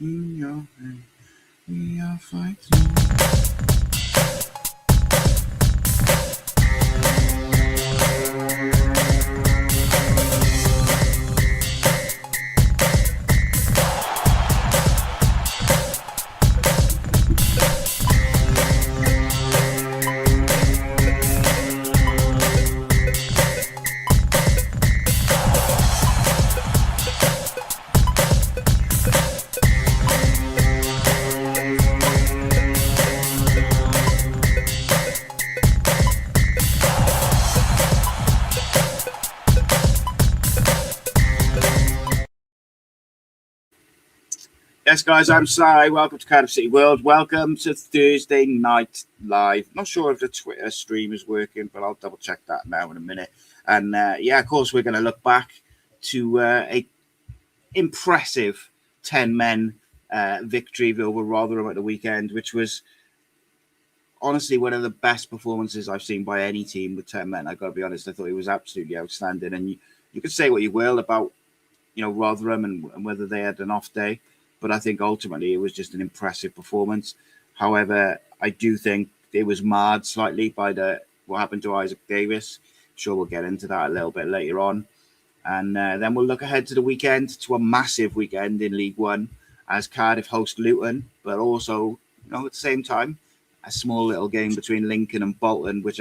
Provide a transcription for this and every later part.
In your hand, we are fighting. Yes, guys, I'm Si. Welcome to Cardiff City World. Welcome to Thursday Night Live. Not sure if the Twitter stream is working, but I'll double check that now in a minute. And yeah, of course, we're going to look back to a impressive 10-men victory over Rotherham at the weekend, which was honestly one of the best performances I've seen by any team with 10 men. I've got to be honest, I thought it was absolutely outstanding. And you could say what you will about, Rotherham and whether they had an off day, but I think ultimately it was just an impressive performance. However, I do think it was marred slightly by what happened to Isaac Davis. I'm sure we'll get into that a little bit later on. And then we'll look ahead to the weekend, to a massive weekend in League One as Cardiff host Luton, but also, at the same time, a small little game between Lincoln and Bolton, which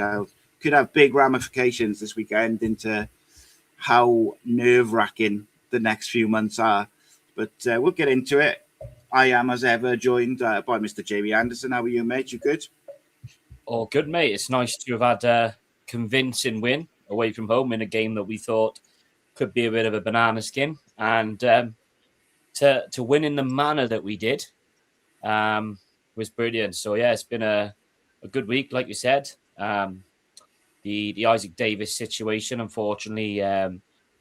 could have big ramifications this weekend into how nerve-wracking the next few months are. But we'll get into it. I am, as ever, joined by Mr. Jamie Anderson. How are you, mate? You good? Oh, good, mate. It's nice to have had a convincing win away from home in a game that we thought could be a bit of a banana skin. And to win in the manner that we did was brilliant. So, yeah, it's been a good week, like you said. The Isaac Davis situation, unfortunately,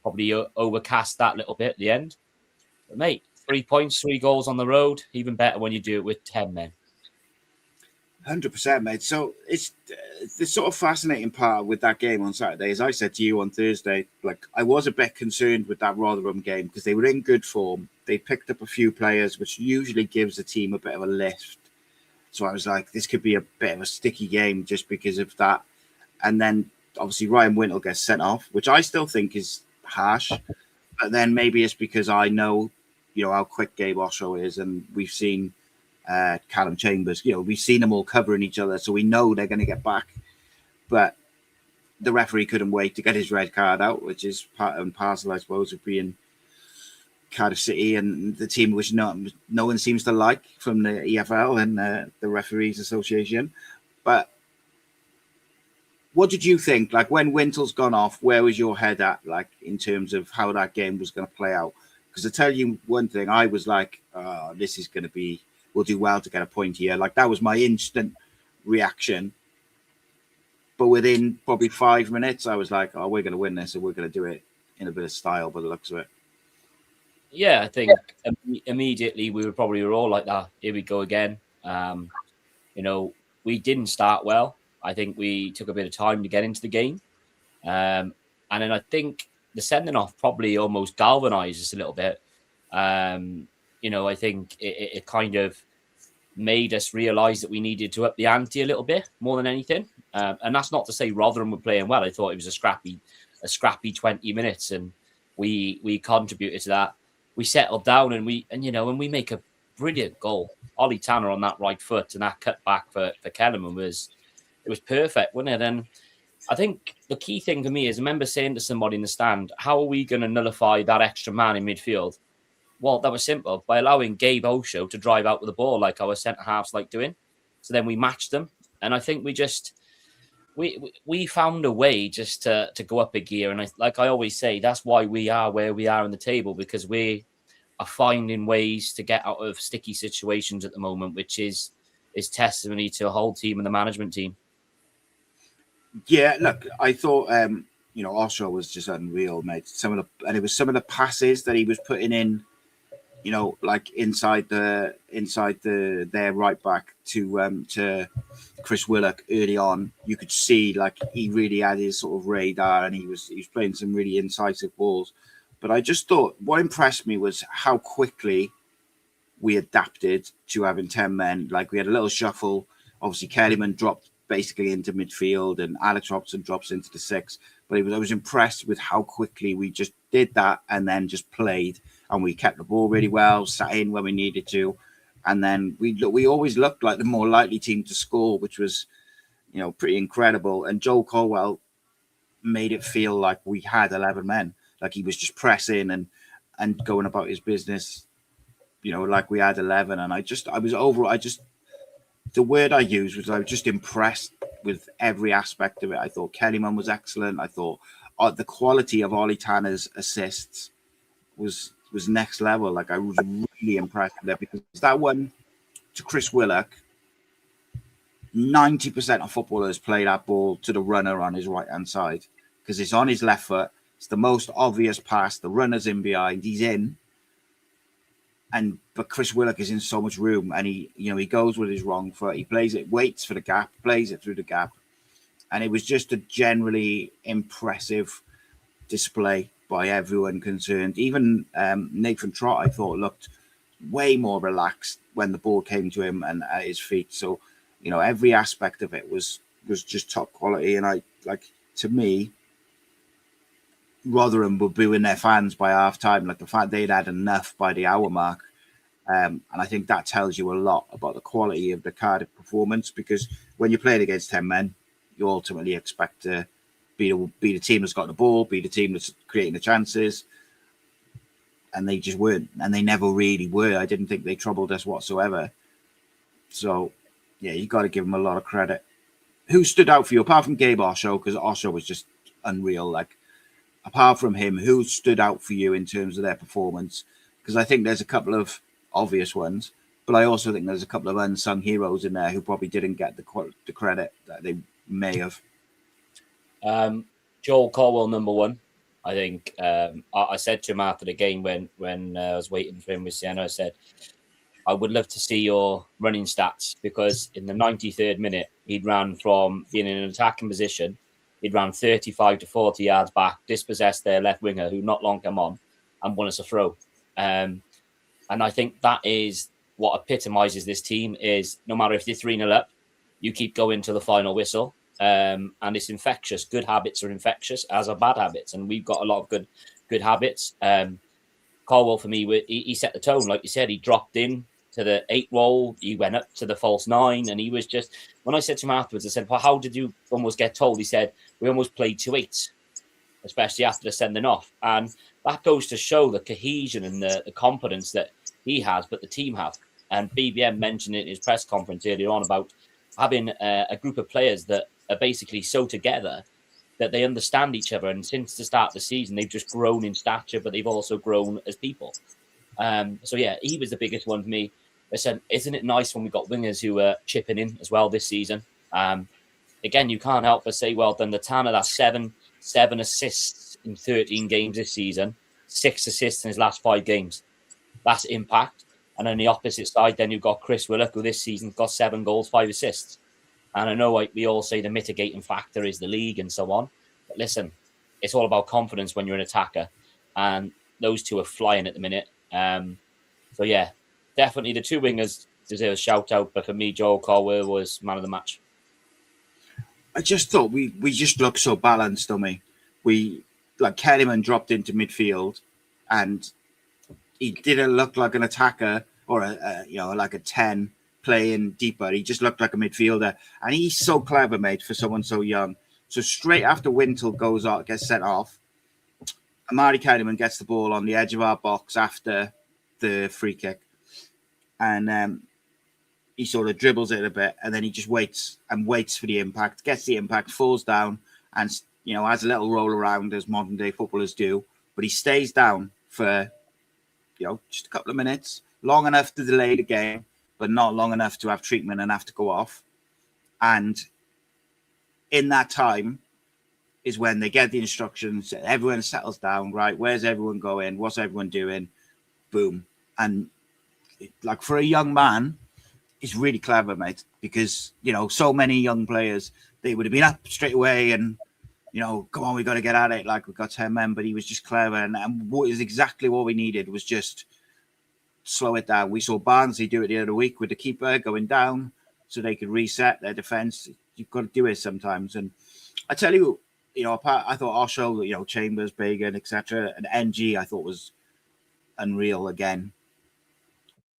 probably overcast that little bit at the end. But, mate, 3 points, 3 goals on the road. Even better when you do it with 10 men. 100%, mate. So it's the sort of fascinating part with that game on Saturday. As I said to you on Thursday, I was a bit concerned with that Rotherham game because they were in good form. They picked up a few players, which usually gives the team a bit of a lift. So I was like, this could be a bit of a sticky game just because of that. And then obviously Ryan Wintle gets sent off, which I still think is harsh. But then maybe it's because I know, how quick Gabe Osho is, and we've seen Callum Chambers. We've seen them all covering each other, so we know they're going to get back. But the referee couldn't wait to get his red card out, which is part and parcel, I suppose, of being Cardiff City and the team which no one seems to like from the EFL and the Referees Association. But what did you think? When Wintle's gone off, where was your head at, in terms of how that game was going to play out? Because to tell you one thing, I was like, this is going to be, we'll do well to get a point here. That was my instant reaction. But within probably 5 minutes, I was like, oh, we're going to win this and we're going to do it in a bit of style by the looks of it. Yeah, I think immediately we were all like that. Here we go again. We didn't start well. I think we took a bit of time to get into the game. And then I think the sending off probably almost galvanized us a little bit. I think it kind of made us realize that we needed to up the ante a little bit more than anything. And that's not to say Rotherham were playing well. I thought it was a scrappy 20 minutes, and we contributed to that. We settled down and we make a brilliant goal. Ollie Tanner on that right foot and that cut back for Kellerman was perfect, wasn't it? And I think the key thing for me is I remember saying to somebody in the stand, how are we going to nullify that extra man in midfield? Well, that was simple, by allowing Gabe Osho to drive out with the ball like our centre-halves like doing. So then we matched them. And I think we found a way just to go up a gear. And I always say, that's why we are where we are in the table, because we are finding ways to get out of sticky situations at the moment, which is testimony to a whole team and the management team. Yeah, look, I thought, Osho was just unreal, mate. It was some of the passes that he was putting in, inside their right back to Chris Willock early on. You could see he really had his sort of radar, and he was playing some really incisive balls. But I just thought what impressed me was how quickly we adapted to having 10 men. Like, we had a little shuffle. Obviously, Kellyman dropped basically into midfield and Alex Robson drops into the 6. But I was impressed with how quickly we just did that and then just played. And we kept the ball really well, sat in when we needed to. And then we always looked like the more likely team to score, which was, pretty incredible. And Joel Colwell made it feel like we had 11 men. Like, he was just pressing and going about his business, like we had 11. And the word I used was I was just impressed with every aspect of it. I thought Kellyman was excellent. I thought the quality of Ollie Tanner's assists was next level. Like, I was really impressed with that, because that one to Chris Willock, 90% of footballers play that ball to the runner on his right-hand side because it's on his left foot. It's the most obvious pass. The runner's in behind. He's in. But Chris Willock is in so much room, and he goes with his wrong foot. He plays it, waits for the gap, plays it through the gap. And it was just a generally impressive display by everyone concerned. Even Nathan Trott, I thought, looked way more relaxed when the ball came to him and at his feet. So, every aspect of it was just top quality. And to me, Rotherham were booing their fans by half time. Like, the fact they'd had enough by the hour mark. And I think that tells you a lot about the quality of the Cardiff performance, because when you're playing against 10 men, you ultimately expect to be the team that's got the ball, be the team that's creating the chances. And they just weren't. And they never really were. I didn't think they troubled us whatsoever. So, yeah, you got to give them a lot of credit. Who stood out for you, apart from Gabe Osho? Because Osho was just unreal. Like, apart from him, who stood out for you in terms of their performance? Because I think there's a couple of obvious ones, but I also think there's a couple of unsung heroes in there who probably didn't get the credit that they may have. Joel Colwell, number one. I think I said to him after the game when I was waiting for him with Sienna, I said, I would love to see your running stats, because in the 93rd minute, he'd ran from being in an attacking position. He'd ran 35 to 40 yards back, dispossessed their left winger, who not long come on, and won us a throw. And I think that is what epitomises this team, is no matter if you're 3-0 up, you keep going to the final whistle. And it's infectious. Good habits are infectious, as are bad habits. And we've got a lot of good habits. Colwell, for me, he set the tone. Like you said, he dropped in to the 8 role. He went up to the false 9. And he was just, when I said to him afterwards, I said, well, how did you almost get told? He said, we almost played 2 8s, especially after the sending off. And that goes to show the cohesion and the confidence that he has, but the team have. And BBM mentioned it in his press conference earlier on about having a group of players that are basically so together that they understand each other. And since the start of the season, they've just grown in stature, but they've also grown as people. So, yeah, he was the biggest one for me. Listen, isn't it nice when we got wingers who are chipping in as well this season? Again, you can't help but say, well done to Tanner. That's seven assists in 13 games this season, 6 assists in his last 5 games. That's impact. And on the opposite side, then you've got Chris Willock, who this season got 7 goals, 5 assists. And I know we all say the mitigating factor is the league and so on. But listen, it's all about confidence when you're an attacker. And those two are flying at the minute. So, yeah, definitely the 2 wingers deserve a shout-out. But for me, Joel Colwell was man of the match. I just thought we just looked so balanced, don't we? Kellyman dropped into midfield, and he didn't look like an attacker or like a 10 playing deeper. He just looked like a midfielder, and he's so clever, mate, for someone so young. So straight after Wintle gets sent off, Amari Kellyman gets the ball on the edge of our box after the free kick, and he sort of dribbles it a bit, and then he just waits for the impact, gets the impact, falls down, and has a little roll around as modern day footballers do. But he stays down for just a couple of minutes, long enough to delay the game, but not long enough to have treatment and have to go off. And in that time is when they get the instructions, everyone settles down, right? Where's everyone going? What's everyone doing? Boom. And for a young man, it's really clever, mate, because, so many young players, they would have been up straight away and, come on, we got to get at it. We've got 10 men, but he was just clever. And what is exactly what we needed was just slow it down. We saw Barnsley do it the other week with the keeper going down so they could reset their defence. You've got to do it sometimes. And I tell you, I thought Osho, Chambers, Bagan, etc., and NG, I thought was unreal again.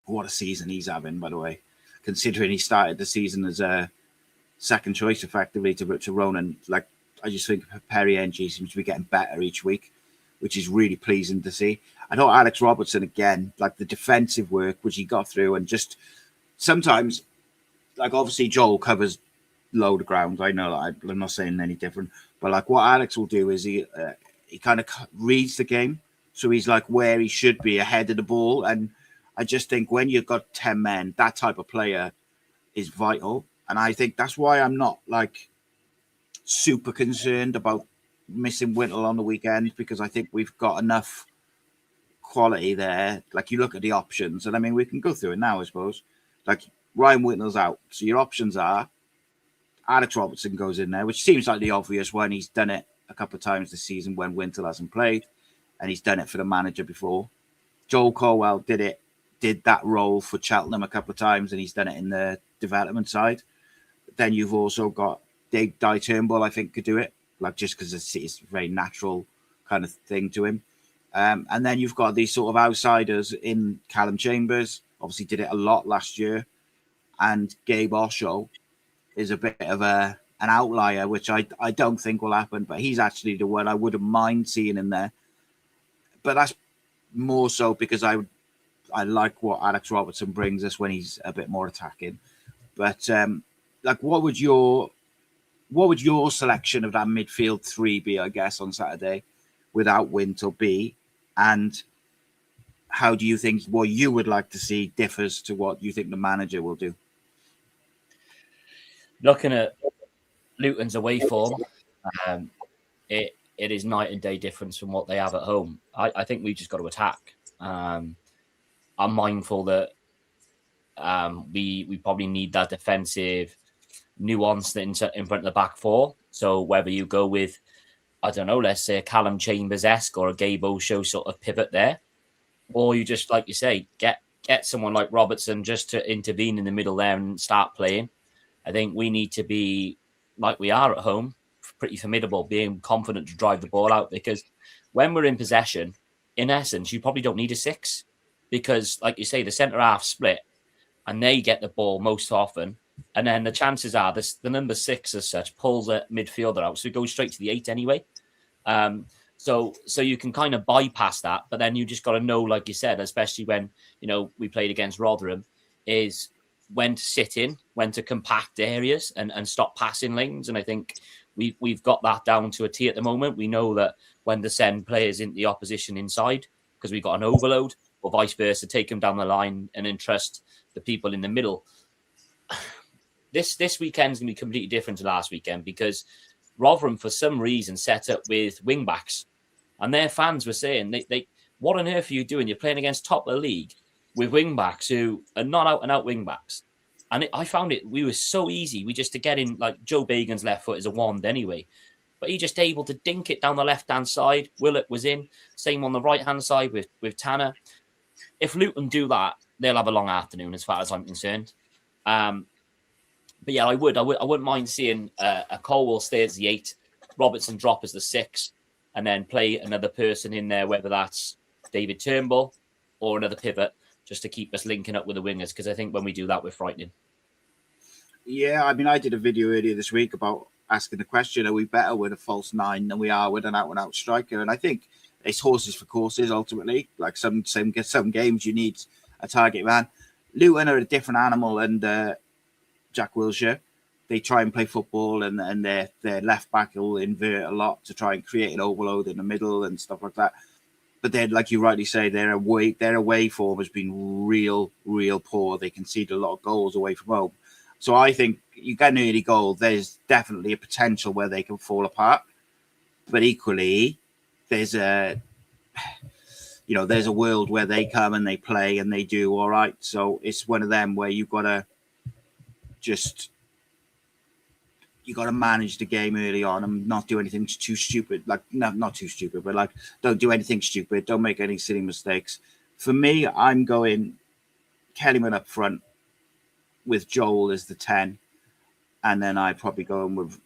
What a season he's having, by the way, considering he started the season as a second choice effectively to Ronan. Like, I just think Perry NG seems to be getting better each week, which is really pleasing to see. I thought Alex Robertson again, like the defensive work which he got through, and just sometimes, like obviously Joel covers load of ground. I know that I'm not saying any different, but like what Alex will do is he kind of reads the game, so he's like where he should be ahead of the ball. And I just think when you've got 10 men, that type of player is vital. And I think that's why I'm not like super concerned about missing Whittle on the weekend, because I think we've got enough quality there. Like you look at the options, and I mean, we can go through it now, I suppose. Like Ryan Whittle's out. So your options are Alex Robertson goes in there, which seems like the obvious one. He's done it a couple of times this season when Wintle hasn't played, and he's done it for the manager before. Joel Colwell did that role for Cheltenham a couple of times, and he's done it in the development side. Then you've also got Dave Di Turnbull, I think, could do it, like just because it's a very natural kind of thing to him. And then you've got these sort of outsiders in Callum Chambers, obviously did it a lot last year, and Gabe Osho is a bit of an outlier, which I don't think will happen, but he's actually the one I wouldn't mind seeing in there. But that's more so because I like what Alex Robertson brings us when he's a bit more attacking. But like, what would your selection of that midfield three be, I guess, on Saturday without Wintle be? And how do you think what you would like to see differs to what you think the manager will do? Looking at Luton's away form, it is night and day difference from what they have at home. I think we've just got to attack. I'm mindful that we probably need that defensive nuance in front of the back four. So whether you go with, I don't know, let's say a Callum Chambers-esque or a Gabe Osho sort of pivot there, or you just, like you say, get someone like Robertson just to intervene in the middle there and start playing. I think we need to be, like we are at home, pretty formidable, being confident to drive the ball out, because when we're in possession, in essence, you probably don't need a six, because, like you say, the centre-half split and they get the ball most often. And then the chances are the number 6 as such pulls a midfielder out. So it goes straight to the 8 anyway. So you can kind of bypass that. But then you just got to know, like you said, especially when, we played against Rotherham, is when to sit in, when to compact areas and stop passing lanes. And I think we've got that down to a T at the moment. We know that when to send players into the opposition inside, because we've got an overload, or vice versa, take them down the line and then trust the people in the middle. This weekend's going to be completely different to last weekend, because Rotherham, for some reason, set up with wing-backs. And their fans were saying, they what on earth are you doing? You're playing against top of the league with wing-backs who are not out-and-out wing-backs. And I found we was so easy. We just to get in, like Joe Bagan's left foot is a wand anyway. But he just able to dink it down the left-hand side. Willett was in. Same on the right-hand side with Tanner. If Luton do that, they'll have a long afternoon as far as I'm concerned. But yeah, I wouldn't mind seeing a Colwell stay as the 8, Robertson drop as the 6, and then play another person in there, whether that's David Turnbull or another pivot, just to keep us linking up with the wingers, because I think when we do that, we're frightening. Yeah, I mean, I did a video earlier this week about asking the question, are we better with a false 9 than we are with an out-and-out striker? And I think it's horses for courses, ultimately. Like some games, you need a target man. Luton are a different animal, and Jack Wilshere, they try and play football, and their left back will invert a lot to try and create an overload in the middle and stuff like that. But then, like you rightly say, their away form has been real poor. They concede a lot of goals away from home. So I think you get an early goal, there's definitely a potential where they can fall apart. But equally, there's a world where they come and they play and they do all right. So it's one of them where you've got to manage the game early on and not do anything too stupid. Like, not too stupid, but like, don't do anything stupid. Don't make any silly mistakes. For me, I'm going Kellyman up front with Joel as the 10. And then I'd probably go in with,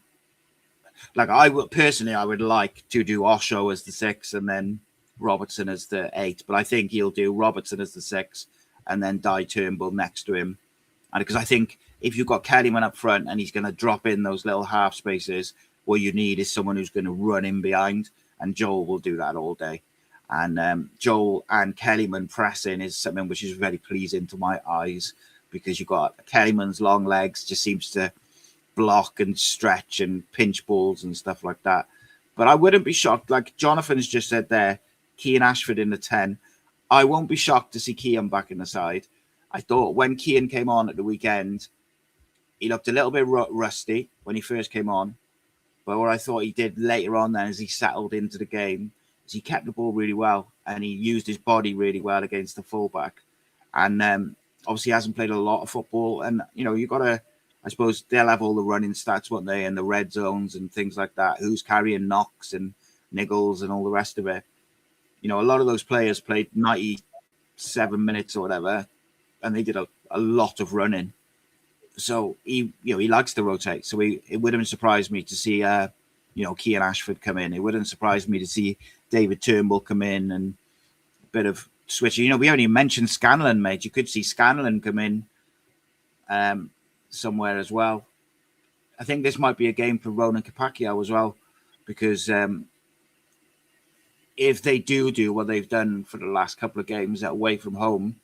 like, I would like to do Osho as the 6 and then Robertson as the 8. But I think he'll do Robertson as the 6 and then Di Turnbull next to him. And because I think if you've got Kellyman up front and he's going to drop in those little half spaces, what you need is someone who's going to run in behind. And Joel will do that all day. And Joel and Kellyman pressing is something which is very pleasing to my eyes, because you've got Kellyman's long legs just seems to block and stretch and pinch balls and stuff like that. But I wouldn't be shocked, like Jonathan's just said there, Kean Ashford in the 10. I won't be shocked to see Kean back in the side. I thought when Kean came on at the weekend, he looked a little bit rusty when he first came on. But what I thought he did later on then, as he settled into the game, is he kept the ball really well and he used his body really well against the fullback. And obviously he hasn't played a lot of football. And, you know, you've got to, I suppose they'll have all the running stats, won't they, and the red zones and things like that. Who's carrying knocks and niggles and all the rest of it. You know, a lot of those players played 97 minutes or whatever, and they did a lot of running. So he likes to rotate. So it wouldn't surprise me to see, Kean Ashford come in. It wouldn't surprise me to see David Turnbull come in and a bit of switching. You know, we only mentioned Scanlon, mate. You could see Scanlon come in somewhere as well. I think this might be a game for Ronan Kapakio as well, because if they do what they've done for the last couple of games away from home,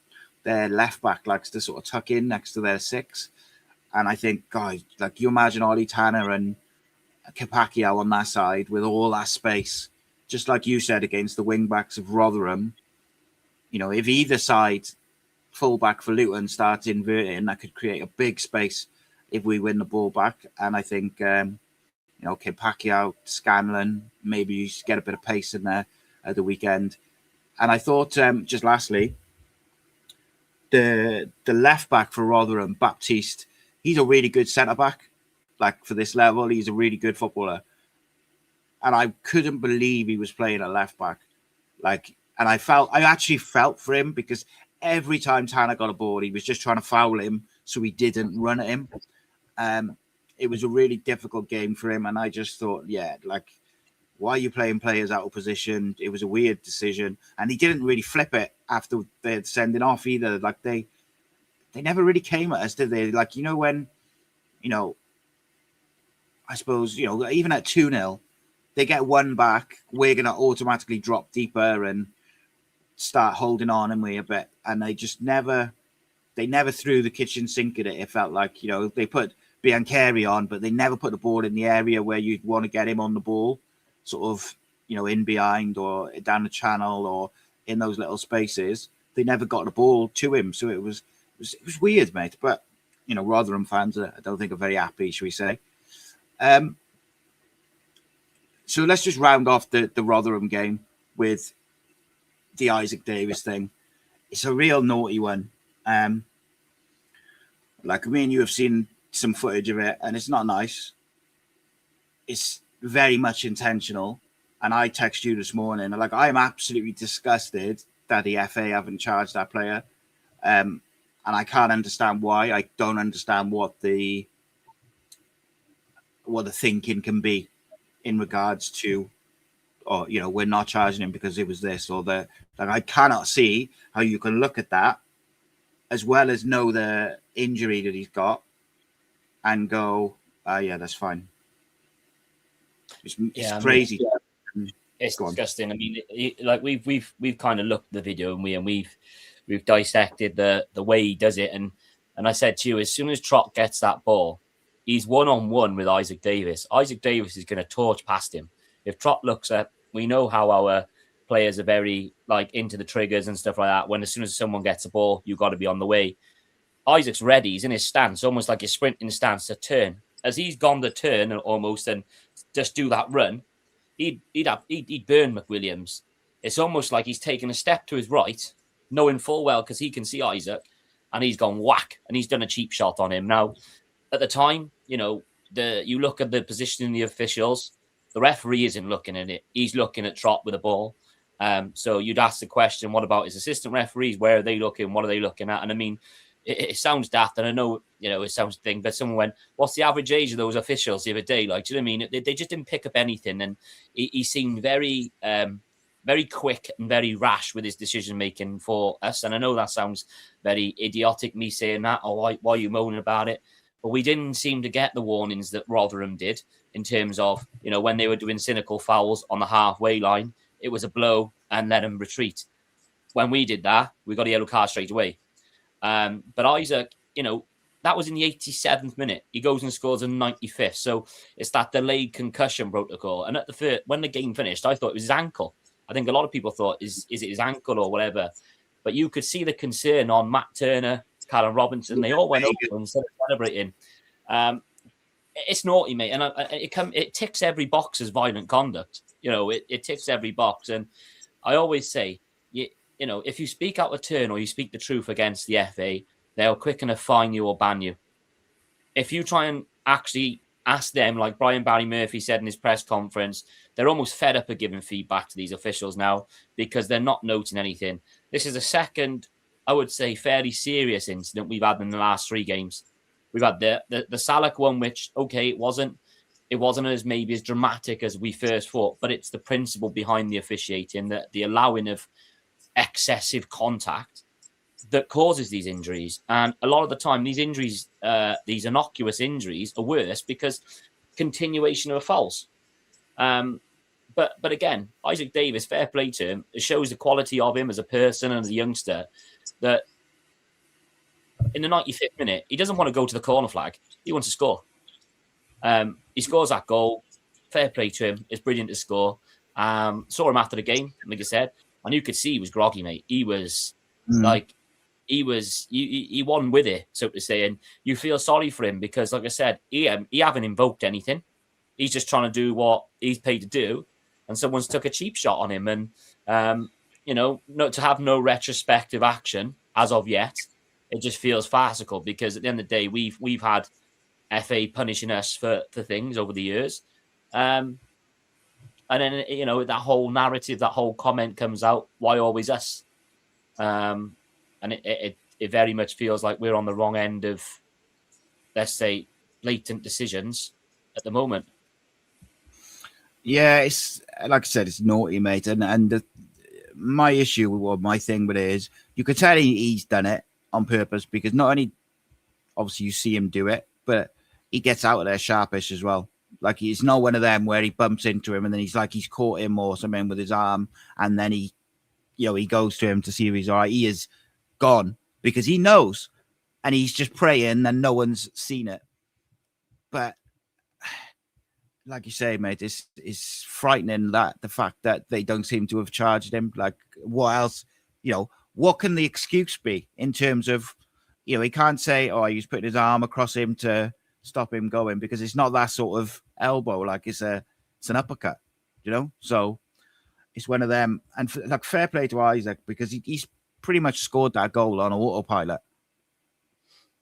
their left back likes to sort of tuck in next to their 6. And I think, guys, like you imagine Ollie Tanner and Kapakio on that side with all that space, just like you said against the wing backs of Rotherham. You know, if either side fullback for Luton starts inverting, that could create a big space if we win the ball back. And I think, Kapakio, Scanlon, maybe you get a bit of pace in there at the weekend. And I thought, just lastly, the left back for Rotherham, Baptiste, he's a really good centre back. Like for this level, he's a really good footballer. And I couldn't believe he was playing at left back. Like, and I actually felt for him, because every time Tanner got a ball, he was just trying to foul him so he didn't run at him. It was a really difficult game for him. And I just thought, why are you playing players out of position? It was a weird decision. And he didn't really flip it after they had sending off either. Like they never really came at us, did they? Like, when, I suppose, even at 2-0, they get one back, we're going to automatically drop deeper and start holding on and we a bit. And they just never threw the kitchen sink at it. It felt like, they put Biancheri on, but they never put the ball in the area where you'd want to get him on the ball, sort of, in behind or down the channel or in those little spaces. They never got the ball to him. So it was weird, mate. But, Rotherham fans, I don't think are very happy, shall we say. So let's just round off the Rotherham game with the Isaac Davis thing. It's a real naughty one. Like me and you have seen some footage of it, and it's not nice. It's very much intentional. And I text you this morning, like, I am absolutely disgusted that the FA haven't charged that player. And I can't understand why. I don't understand what the thinking can be in regards to, we're not charging him because it was this or that. Like, I cannot see how you can look at that as well as know the injury that he's got and go, yeah, that's fine. It's crazy. It's disgusting. I mean, like we've kind of looked at the video and we've dissected the way he does it. And I said to you, as soon as Trott gets that ball, he's 1-on-1 with Isaac Davis. Isaac Davis is going to torch past him. If Trott looks up, we know how our players are very into the triggers and stuff like that. When as soon as someone gets a ball, you've got to be on the way. Isaac's ready. He's in his stance, almost like a sprinting stance to turn. As he's gone to turn almost and just do that run, he'd burn McWilliams. It's almost like he's taken a step to his right, knowing full well because he can see Isaac, and he's gone whack and he's done a cheap shot on him. Now, at the time, you look at the position in the officials, the referee isn't looking at it. He's looking at Trott with the ball. So you'd ask the question, what about his assistant referees? Where are they looking? What are they looking at? And I mean, it sounds daft, and I know, it sounds thing, but someone went, what's the average age of those officials the other day? Like, do you know what I mean? They just didn't pick up anything, and he seemed very, very quick and very rash with his decision-making for us. And I know that sounds very idiotic, me saying that, or why are you moaning about it? But we didn't seem to get the warnings that Rotherham did in terms of, when they were doing cynical fouls on the halfway line, it was a blow and let them retreat. When we did that, we got a yellow card straight away. But Isaac, that was in the 87th minute. He goes and scores in the 95th. So it's that delayed concussion protocol. And when the game finished, I thought it was his ankle. I think a lot of people thought, is it his ankle or whatever? But you could see the concern on Matt Turner, Callum Robinson. They all went over and started celebrating. It's naughty, mate. And it ticks every box as violent conduct. It ticks every box. And I always say, if you speak out of turn or you speak the truth against the FA, they'll quick enough fine you or ban you. If you try and actually ask them, like Brian Barry Murphy said in his press conference, they're almost fed up of giving feedback to these officials now because they're not noting anything. This is the second, I would say, fairly serious incident we've had in the last 3 games. We've had the Salak one, which, okay, it wasn't as maybe as dramatic as we first thought, but it's the principle behind the officiating, the allowing of excessive contact that causes these injuries. And a lot of the time, these injuries, these innocuous injuries, are worse because continuation of fouls. But again, Isaac Davis, fair play to him. It shows the quality of him as a person and as a youngster that in the 95th minute, he doesn't want to go to the corner flag. He wants to score. He scores that goal. Fair play to him. It's brilliant to score. Saw him after the game, like I said, and you could see he was groggy, mate. He was he won with it, so to say, and you feel sorry for him because, like I said, he haven't invoked anything. He's just trying to do what he's paid to do, and someone's took a cheap shot on him, and to have no retrospective action as of yet, it just feels farcical because at the end of the day, we've had FA punishing us for things over the years, and then that whole narrative, that whole comment comes out. Why always us? And it very much feels like we're on the wrong end of, let's say, blatant decisions at the moment. Yeah, it's like I said, it's naughty, mate. And my issue or my thing with it is you could tell he's done it on purpose because not only obviously you see him do it, but he gets out of there sharpish as well. Like he's not one of them where he bumps into him and then he's caught him or something with his arm and then he goes to him to see if he's all right. He is gone because he knows and he's just praying and no one's seen it. But like you say, mate, it's frightening that the fact that they don't seem to have charged him. Like what else, what can the excuse be in terms of, he can't say, oh, he's putting his arm across him to stop him going because it's not that sort of elbow. Like it's an uppercut, so it's one of them. And fair play to Isaac because he's pretty much scored that goal on autopilot.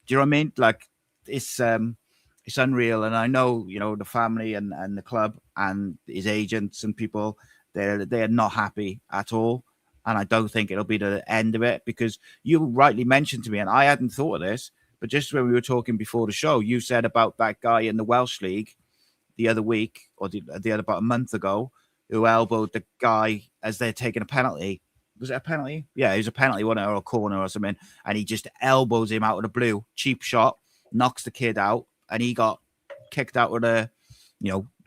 Do you know what I mean? Like it's unreal. And I know, the family and the club and his agents and people, they're not happy at all. And I don't think it'll be the end of it because you rightly mentioned to me, and I hadn't thought of this, but just when we were talking before the show, you said about that guy in the Welsh League the other week or the other about a month ago who elbowed the guy as they're taking a penalty. Was it a penalty? Yeah, it was a penalty, wasn't it, or a corner or something. And he just elbows him out of the blue. Cheap shot, knocks the kid out, and he got kicked out with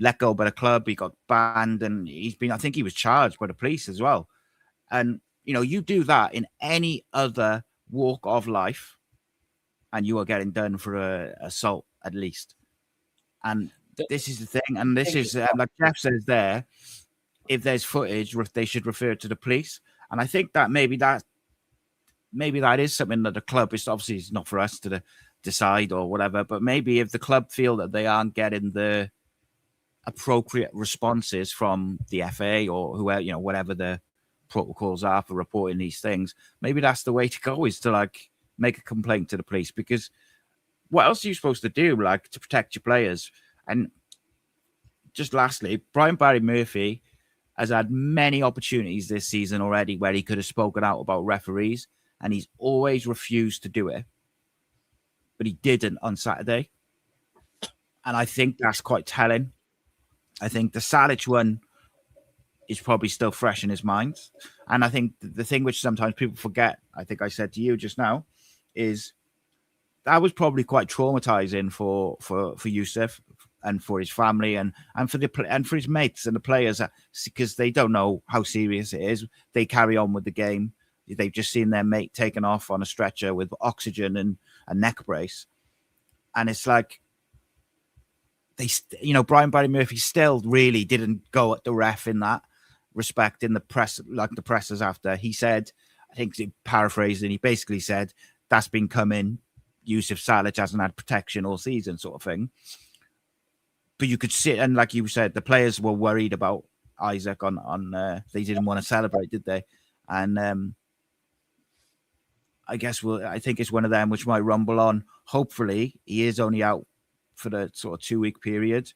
let go by the club. He got banned, and I think he was charged by the police as well. And, you do that in any other walk of life, and you are getting done for assault at least. And this is the thing. And this is, like Jeff says there, if there's footage, they should refer it to the police. And I think that maybe that is something that the club is obviously it's not for us to decide or whatever. But maybe if the club feel that they aren't getting the appropriate responses from the FA or whoever, whatever the protocols are for reporting these things, maybe that's the way to go is to make a complaint to the police because what else are you supposed to do to protect your players? And just lastly, Brian Barry Murphy, has had many opportunities this season already where he could have spoken out about referees, and he's always refused to do it. But he didn't on Saturday. And I think that's quite telling. I think the Salic one is probably still fresh in his mind. And I think the thing which sometimes people forget, I think I said to you just now, is that was probably quite traumatizing for Yusuf and for his family and for his mates and the players, because they don't know how serious it is. They carry on with the game. They've just seen their mate taken off on a stretcher with oxygen and a neck brace. And it's like, Brian Barry Murphy still really didn't go at the ref in that respect in the press, like the pressers after. He said, I think he paraphrased, and he basically said, that's been coming. Yusuf Salic hasn't had protection all season, sort of thing. But you could see, and like you said, the players were worried about Isaac they didn't want to celebrate, did they? And I think it's one of them which might rumble on. Hopefully, he is only out for the sort of 2-week period,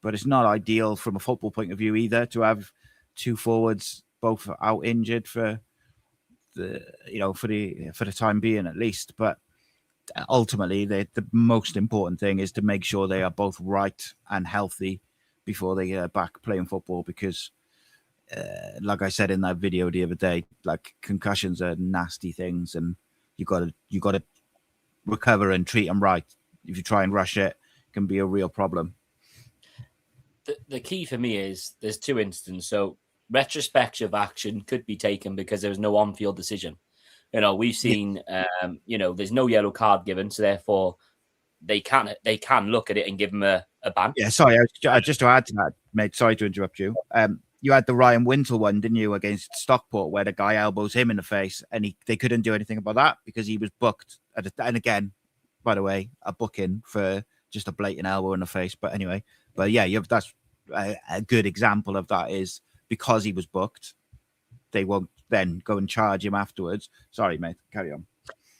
but it's not ideal from a football point of view either to have two forwards both out injured for the time being at least. But ultimately, the most important thing is to make sure they are both right and healthy before they get back playing football, because like I said in that video the other day, like concussions are nasty things, and you got to recover and treat them right. If you try and rush it, can be a real problem. The key for me is there's two instances. So retrospective action could be taken because there was no on-field decision. We've seen, there's no yellow card given, so therefore they can look at it and give him a ban. Yeah, sorry, just to add to that, mate. Sorry to interrupt you. You had the Ryan Wintle one, didn't you, against Stockport, where the guy elbows him in the face, and they couldn't do anything about that because he was booked. And again, by the way, a booking for just a blatant elbow in the face. But anyway, that's a good example of that, is because he was booked, they won't then go and charge him afterwards. Sorry, mate, carry on.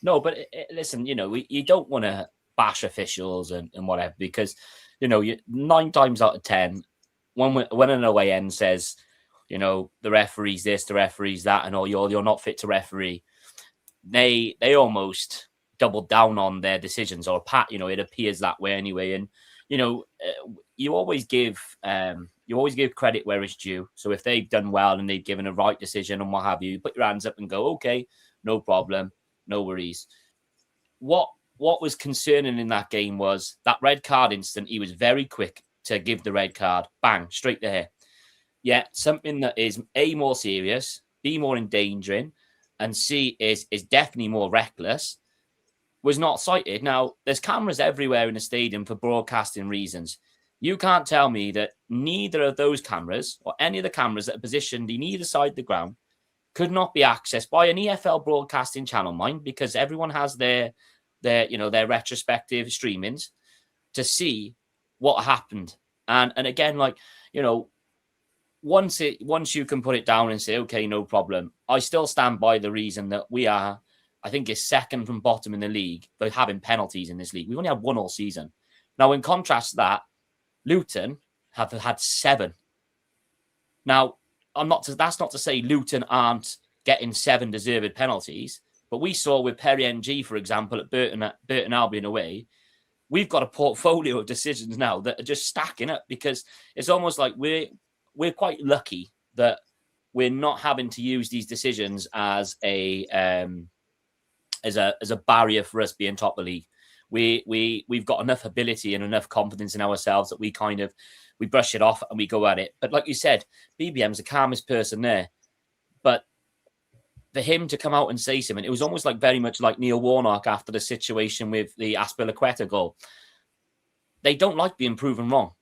No, but listen, you don't want to bash officials and whatever, because, 9 times out of 10, when an away end says, the referee's this, the referee's that, and you're not fit to referee, they almost double down on their decisions, or it appears that way anyway. And you always give credit where it's due. So if they've done well and they've given a right decision and what have you, put your hands up and go, okay, no problem, no worries. What was concerning in that game was that red card instant. He was very quick to give the red card, bang, straight there. Yeah, something that is A, more serious, B, more endangering, and C is definitely more reckless, was not cited. Now, there's cameras everywhere in the stadium for broadcasting reasons. You can't tell me that neither of those cameras, or any of the cameras that are positioned in either side of the ground, could not be accessed by an EFL broadcasting channel, mind, because everyone has their retrospective streamings to see what happened. And again, once you can put it down and say, okay, no problem, I still stand by the reason that we are, I think, is second from bottom in the league for having penalties in this league. We've only had 1 all season. Now, in contrast to that, Luton have had 7. Now, that's not to say Luton aren't getting 7 deserved penalties, but we saw with Perry NG, for example, at Burton Albion away, we've got a portfolio of decisions now that are just stacking up, because it's almost like we're quite lucky that we're not having to use these decisions as a barrier for us being top of the league. We've got enough ability and enough confidence in ourselves that we brush it off and we go at it. But like you said, BBM's the calmest person there. But for him to come out and say something, it was almost like very much like Neil Warnock after the situation with the Aspilicueta goal. They don't like being proven wrong.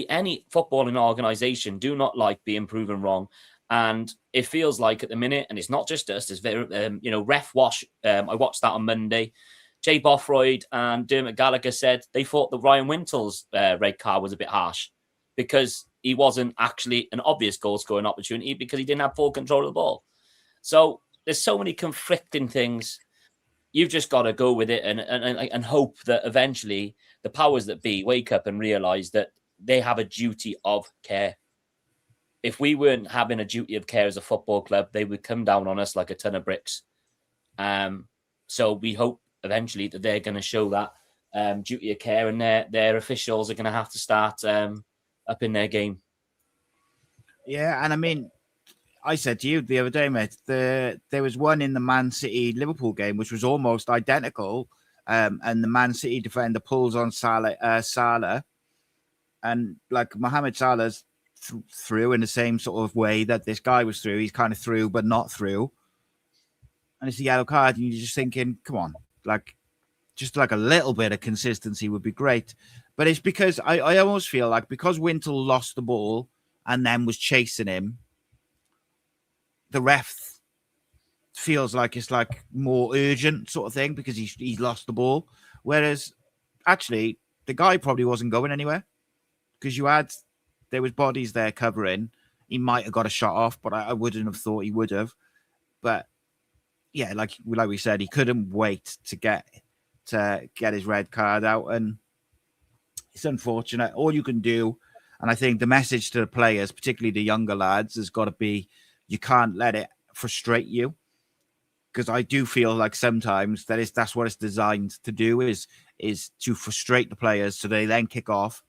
Any footballing organisation do not like being proven wrong. And it feels like at the minute, and it's not just us, there's very, Ref Wash. I watched that on Monday. Jay Bothroyd and Dermot Gallagher said they thought that Ryan Wintle's red card was a bit harsh because he wasn't actually an obvious goal-scoring opportunity because he didn't have full control of the ball. So there's so many conflicting things. You've just got to go with it and hope that eventually the powers that be wake up and realise that they have a duty of care. if we weren't having a duty of care as a football club, they would come down on us like a ton of bricks. So we hope eventually that they're going to show that duty of care, and their officials are going to have to start up in their game. Yeah, and I mean, I said to you the other day, mate, there was one in the Man City Liverpool game which was almost identical, and the Man City defender pulls on Salah, and like Mohamed Salah's through in the same sort of way that this guy was through. He's kind of through but not through, and it's a yellow card, and you're just thinking, come on, like just like a little bit of consistency would be great. But it's because I almost feel like because Wintle lost the ball and then was chasing him, the ref feels like it's like more urgent sort of thing because he's lost the ball. Whereas actually the guy probably wasn't going anywhere because there was bodies there covering. He might have got a shot off, but I wouldn't have thought he would have. But yeah, like we said, he couldn't wait to get his red card out, and it's unfortunate. All you can do, and I think the message to the players, particularly the younger lads, has got to be, you can't let it frustrate you, because I do feel like sometimes that's what it's designed to do, is to frustrate the players so they then kick off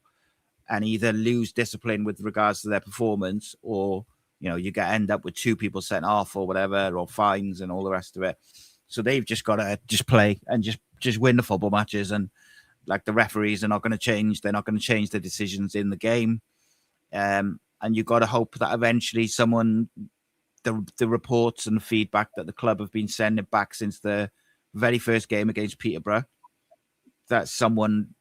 and either lose discipline with regards to their performance, or you end up with 2 people sent off or whatever, or fines and all the rest of it. So they've just got to just play and just win the football matches, and like the referees are not going to change. They're not going to change the decisions in the game, and you've got to hope that eventually someone, the reports and the feedback that the club have been sending back since the very first game against Peterborough, that someone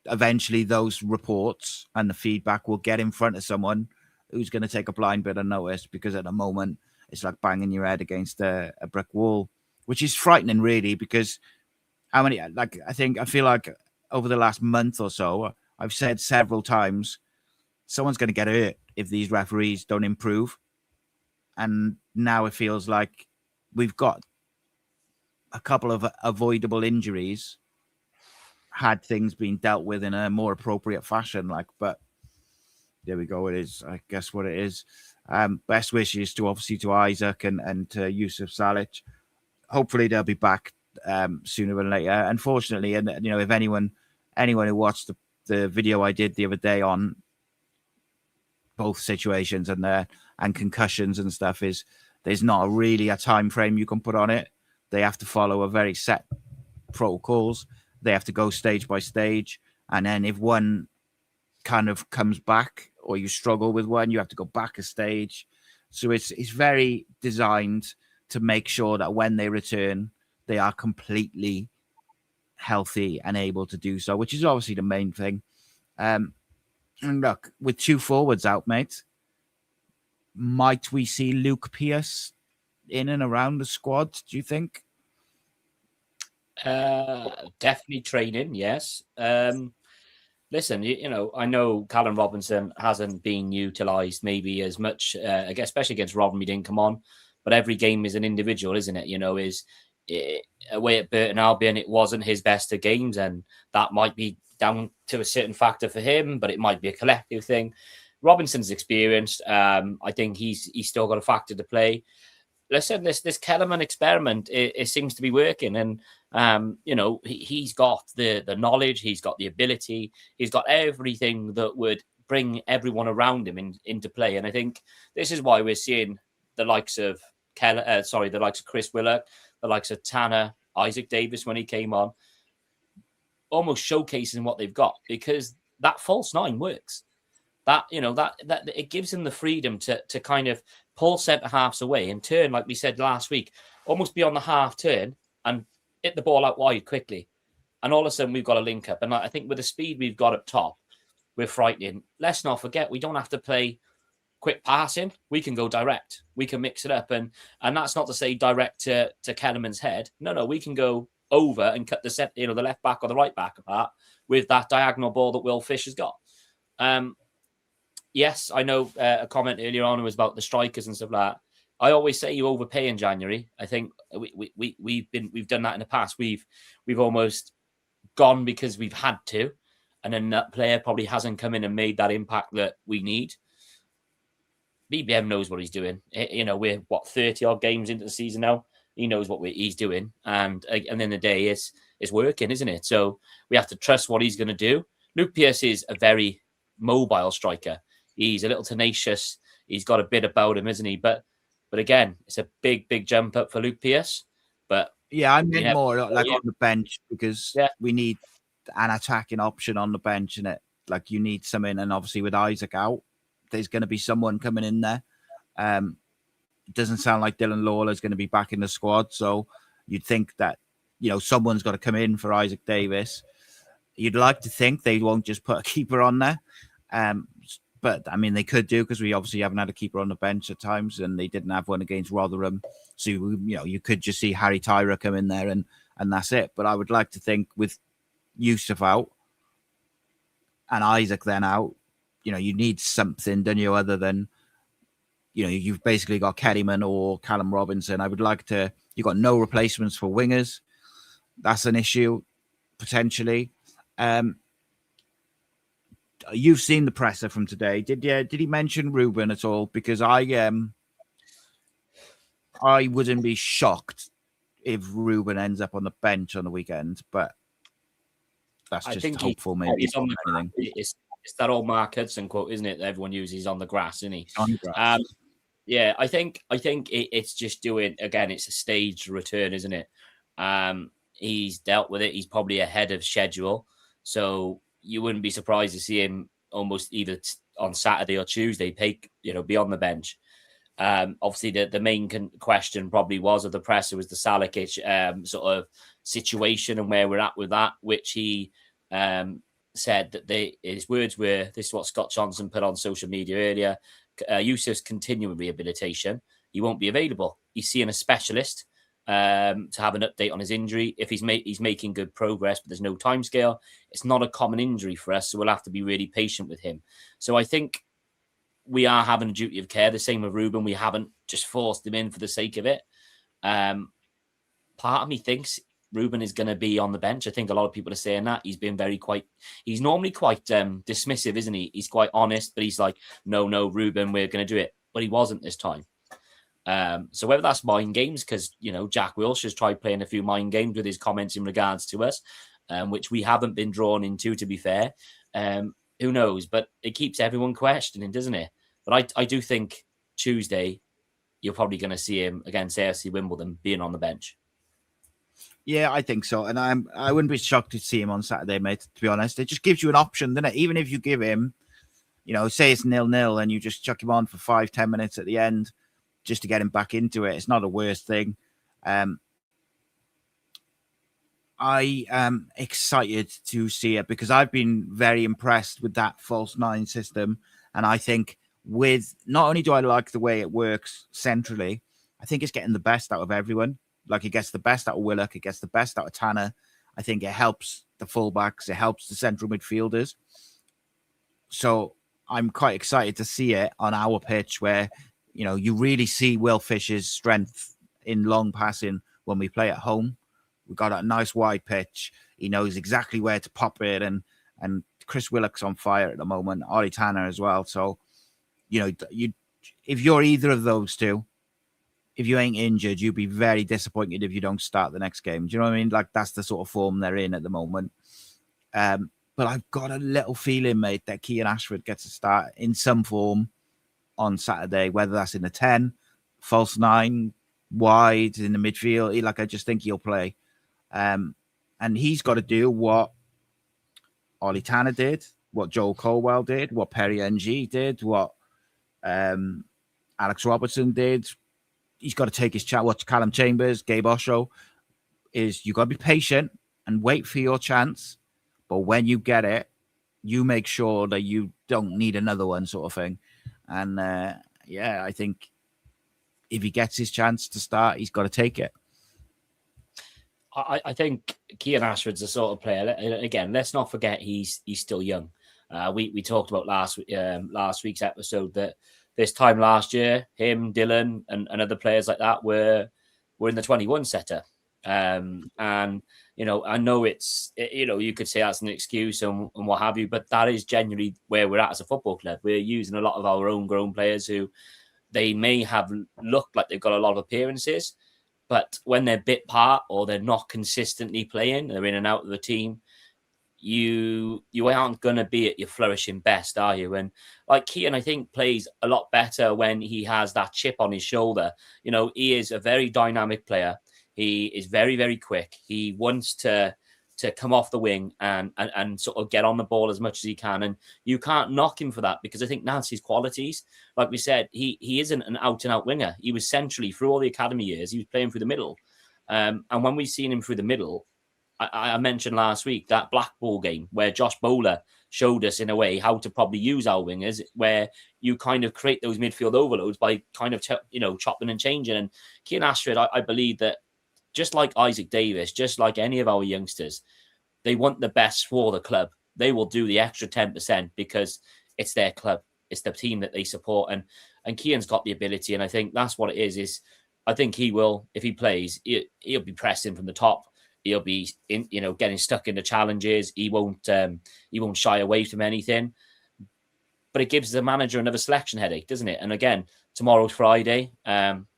eventually, those reports and the feedback will get in front of someone who's going to take a blind bit of notice, because at the moment it's like banging your head against a brick wall, which is frightening, really, because I feel like over the last month or so, I've said several times, someone's going to get hurt if these referees don't improve. And now it feels like we've got a couple of avoidable injuries had things been dealt with in a more appropriate fashion. But there we go. It is, I guess, what it is. Best wishes to Isaac and to Yusuf Salic. Hopefully they'll be back sooner than later. Unfortunately, and if anyone who watched the video I did the other day on both situations and concussions and stuff, is there's not really a time frame you can put on it. They have to follow a very set protocols. They have to go stage by stage, and then if one kind of comes back or you struggle with one, you have to go back a stage. So it's very designed to make sure that when they return, they are completely healthy and able to do so, which is obviously the main thing. And look, with 2 forwards out, mate, might we see Luke Pearce in and around the squad, do you think? Definitely training, yes. Listen, I know Callum Robinson hasn't been utilised maybe as much, especially against Rotherham, he didn't come on. But every game is an individual, isn't it? Away at Burton Albion, it wasn't his best of games, and that might be down to a certain factor for him, but it might be a collective thing. Robinson's experienced. I think he's still got a factor to play. Listen, this Kellerman experiment, it seems to be working, and he's got the knowledge, he's got the ability, he's got everything that would bring everyone around him into play. And I think this is why we're seeing the likes of the likes of Chris Willock, the likes of Tanner, Isaac Davis when he came on, almost showcasing what they've got, because that false 9 works. That it gives them the freedom to kind of pull centre halves away and turn, like we said last week, almost be on the half turn and hit the ball out wide quickly. And all of a sudden we've got a link up. And I think with the speed we've got up top, we're frightening. Let's not forget, we don't have to play quick passing. We can go direct. We can mix it up. And that's not to say direct to Kellerman's head. No, we can go over and cut the left back or the right back apart with that diagonal ball that Will Fish has got. Yes, I know a comment earlier on was about the strikers and stuff like that. I always say you overpay in January. I think we've done that in the past. We've almost gone because we've had to, and then that player probably hasn't come in and made that impact that we need. BBM knows what he's doing. We're 30 odd games into the season now. He knows what he's doing, and at the end of the day, it's working, isn't it? So we have to trust what he's going to do. Luke Pearce is a very mobile striker. He's a little tenacious. He's got a bit about him, isn't he? But again, it's a big jump up for Luke Pearce. But yeah, I meant more like on the bench, because we need an attacking option on the bench, and like you need something. And obviously with Isaac out, there's going to be someone coming in there. It doesn't sound like Dylan Lawler's going to be back in the squad, so you'd think that someone's got to come in for Isaac Davis. You'd like to think they won't just put a keeper on there, but I mean they could do, because we obviously haven't had a keeper on the bench at times, and they didn't have one against Rotherham. So you could just see Harry Tyra come in there and that's it. But I would like to think with Yusuf out and Isaac then out, you need something, don't you, other than you've basically got Kerryman or Callum Robinson. I would like to. You've got no replacements for wingers. That's an issue potentially. You've seen the presser from today. Did he mention Ruben at all? Because I wouldn't be shocked if Ruben ends up on the bench on the weekend, but that's just hopeful. Maybe it's that old Mark Hudson quote, isn't it? That everyone uses. He's on the grass, isn't he? On the grass. Yeah, I think it's just doing, again, it's a staged return, isn't it? He's dealt with it. He's probably ahead of schedule, so you wouldn't be surprised to see him almost either on Saturday or Tuesday be on the bench. Obviously, the main question probably was of the presser was the Salakic sort of situation and where we're at with that, which he said that his words were, this is what Scott Johnson put on social media earlier, Yusuf's continuing rehabilitation. He won't be available. He's seeing a specialist to have an update on his injury. If he's making good progress, but there's no timescale. It's not a common injury for us, so we'll have to be really patient with him. So I think we are having a duty of care. The same with Ruben. We haven't just forced him in for the sake of it. Part of me thinks Ruben is going to be on the bench. I think a lot of people are saying that. He's been he's normally quite dismissive, isn't he? He's quite honest, but he's like, no, Ruben, we're going to do it. But he wasn't this time. So whether that's mind games, because, Jack Welsh has tried playing a few mind games with his comments in regards to us, which we haven't been drawn into, to be fair. Who knows? But it keeps everyone questioning, doesn't it? But I do think Tuesday, you're probably going to see him against AFC Wimbledon being on the bench. Yeah, I think so. And I wouldn't be shocked to see him on Saturday, mate, to be honest. It just gives you an option, doesn't it? Even if you give him, say it's 0-0 and you just chuck him on for 5-10 minutes at the end just to get him back into it. It's not a worst thing. I am excited to see it because I've been very impressed with that false nine system. And I think not only do I like the way it works centrally, I think it's getting the best out of everyone. Like, it gets the best out of Willock, it gets the best out of Tanner. I think it helps the fullbacks, it helps the central midfielders. So I'm quite excited to see it on our pitch where, you really see Will Fisher's strength in long passing when we play at home. We've got a nice wide pitch. He knows exactly where to pop it, and Chris Willock's on fire at the moment. Ollie Tanner as well. So, if you're either of those two, if you ain't injured, you'd be very disappointed if you don't start the next game. Do you know what I mean? Like, that's the sort of form they're in at the moment. But I've got a little feeling, mate, that Kean Ashford gets a start in some form on Saturday, whether that's in the 10, false 9, wide, in the midfield. I just think he'll play. And he's got to do what Ollie Tanner did, what Joel Colwell did, what Perry NG did, what Alex Robertson did. He's got to take his chance. What Callum Chambers, Gabe Osho, is you got to be patient and wait for your chance. But when you get it, you make sure that you don't need another one, sort of thing. And I think if he gets his chance to start, he's got to take it. I think Kean Ashford's the sort of player. Again, let's not forget he's still young. We talked about last week's episode that this time last year, him, Dylan, and other players like that were in the 21 setter. And I know you could say that's an excuse and what have you, but that is genuinely where we're at as a football club. We're using a lot of our own grown players who they may have looked like they've got a lot of appearances, but when they're bit part or they're not consistently playing, they're in and out of the team, you aren't going to be at your flourishing best, are you? And like Keane, I think plays a lot better when he has that chip on his shoulder. You know, he is a very dynamic player. He is very, very quick. He wants to come off the wing and sort of get on the ball as much as he can. And you can't knock him for that, because I think that's his qualities. Like we said, he isn't an out-and-out winger. He was centrally, through all the academy years, he was playing through the middle. And when we've seen him through the middle, I mentioned last week that Blackpool game where Josh Bowler showed us in a way how to probably use our wingers, where you kind of create those midfield overloads by kind of, chopping and changing. And Keane Ashford, I believe that just like Isaac Davis, just like any of our youngsters, they want the best for the club. They will do the extra 10% because it's their club. It's the team that they support. And Keane's got the ability. And I think that's what it is I think he will, if he plays, he'll be pressing from the top. He'll be getting stuck into challenges. He won't shy away from anything. But it gives the manager another selection headache, doesn't it? And again, tomorrow's Friday.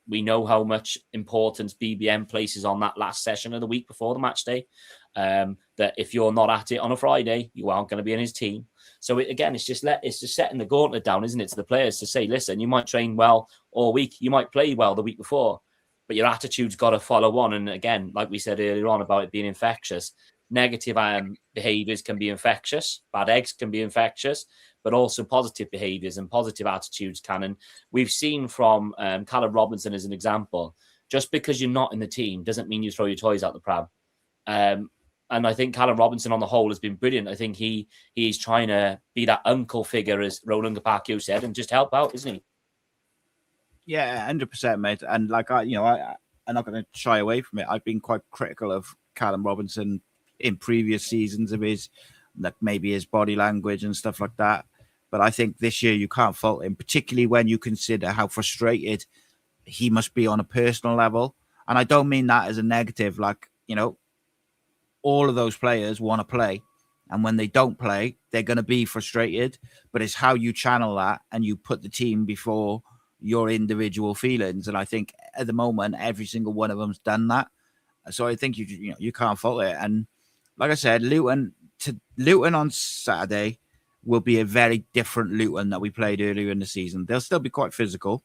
We know how much importance BBM places on that last session of the week before the match day. That if you're not at it on a Friday, you aren't going to be in his team. So it's just setting the gauntlet down, isn't it, to the players to say, listen, you might train well all week, you might play well the week before, but your attitude's got to follow on. And again, like we said earlier on about it being infectious, negative behaviors can be infectious, bad eggs can be infectious, but also positive behaviors and positive attitudes can. And we've seen from Callum Robinson as an example, just because you're not in the team doesn't mean you throw your toys out the pram. And I think Callum Robinson on the whole has been brilliant. I think he's trying to be that uncle figure, as Roland Capaccio said, and just help out, isn't he? Yeah, 100%, mate. And like I'm not going to shy away from it. I've been quite critical of Callum Robinson in previous seasons of his, like maybe his body language and stuff like that. But I think this year you can't fault him, particularly when you consider how frustrated he must be on a personal level. And I don't mean that as a negative. Like, all of those players want to play. And when they don't play, they're going to be frustrated. But it's how you channel that and you put the team before your individual feelings. And I think at the moment, every single one of them's done that. So I think you can't fault it. And like I said, Luton on Saturday will be a very different Luton that we played earlier in the season. They'll still be quite physical,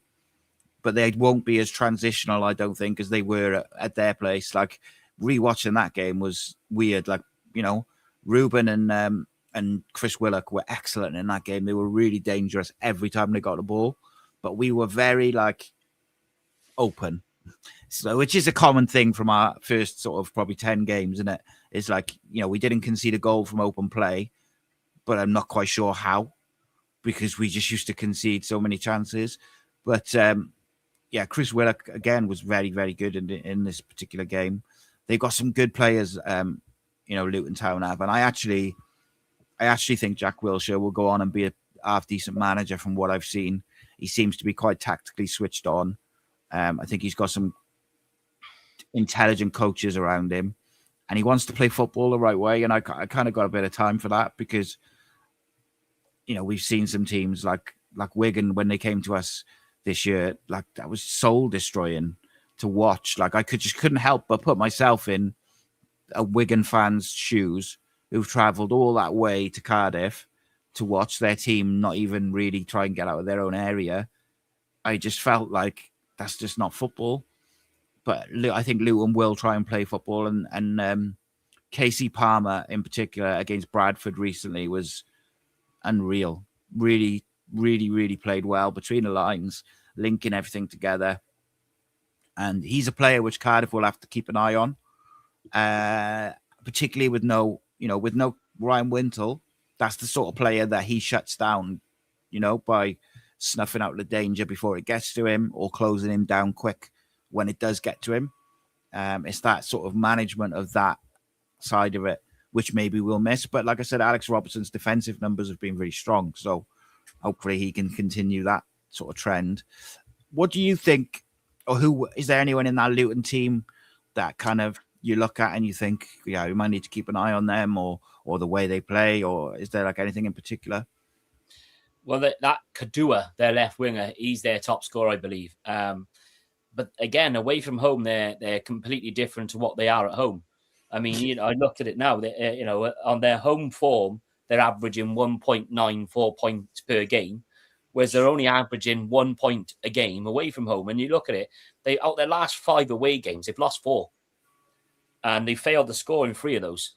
but they won't be as transitional, I don't think, as they were at their place. Like, rewatching that game was weird. Like, Ruben and Chris Willock were excellent in that game. They were really dangerous every time they got the ball, but we were very open. So, which is a common thing from our first sort of probably 10 games, isn't it? It's like, we didn't concede a goal from open play, but I'm not quite sure how, because we just used to concede so many chances. But Chris Willock again was very, very good in this particular game. They've got some good players, Luton Town have, and I actually think Jack Wilshere will go on and be a half decent manager. From what I've seen, he seems to be quite tactically switched on. I think he's got some intelligent coaches around him, and he wants to play football the right way. And I kind of got a bit of time for that, because we've seen some teams like Wigan when they came to us this year, like that was soul destroying to watch. Like I couldn't help but put myself in a Wigan fan's shoes who've travelled all that way to Cardiff to watch their team not even really try and get out of their own area. I just felt like that's just not football. But I think Luton will try and play football, and Casey Palmer in particular against Bradford recently was unreal. Really, really, really played well between the lines, linking everything together. And he's a player which Cardiff will have to keep an eye on, particularly with no Ryan Wintle. That's the sort of player that he shuts down, by snuffing out the danger before it gets to him or closing him down quick when it does get to him. It's that sort of management of that side of it, which maybe we'll miss. But like I said, Alex Robertson's defensive numbers have been very strong. So hopefully he can continue that sort of trend. What do you think, or is there anyone in that Luton team that kind of you look at and you think, we might need to keep an eye on them or the way they play, or is there anything in particular? Well, that Kadua, their left winger, he's their top scorer, I believe. But again, away from home, they're completely different to what they are at home. I mean, I looked at it now. On their home form, they're averaging 1.94 points per game, whereas they're only averaging 1 point a game away from home. And you look at it, out their last 5 away games, they've lost 4, and they failed to score in 3 of those.